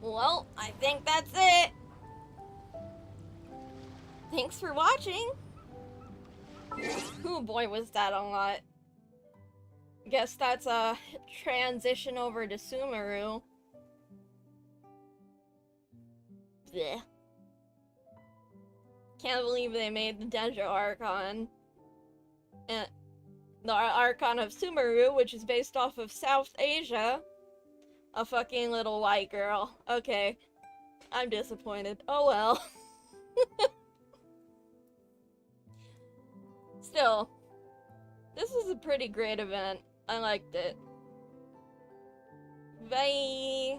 Well, I think that's it. Thanks for watching. Oh boy, was that a lot. Guess that's a transition over to Sumeru. Blech. Can't believe they made the Dendro Archon. And the Archon of Sumeru, which is based off of South Asia, a fucking little white girl. Okay. I'm disappointed. Oh well. Still, this was a pretty great event. I liked it. Bye!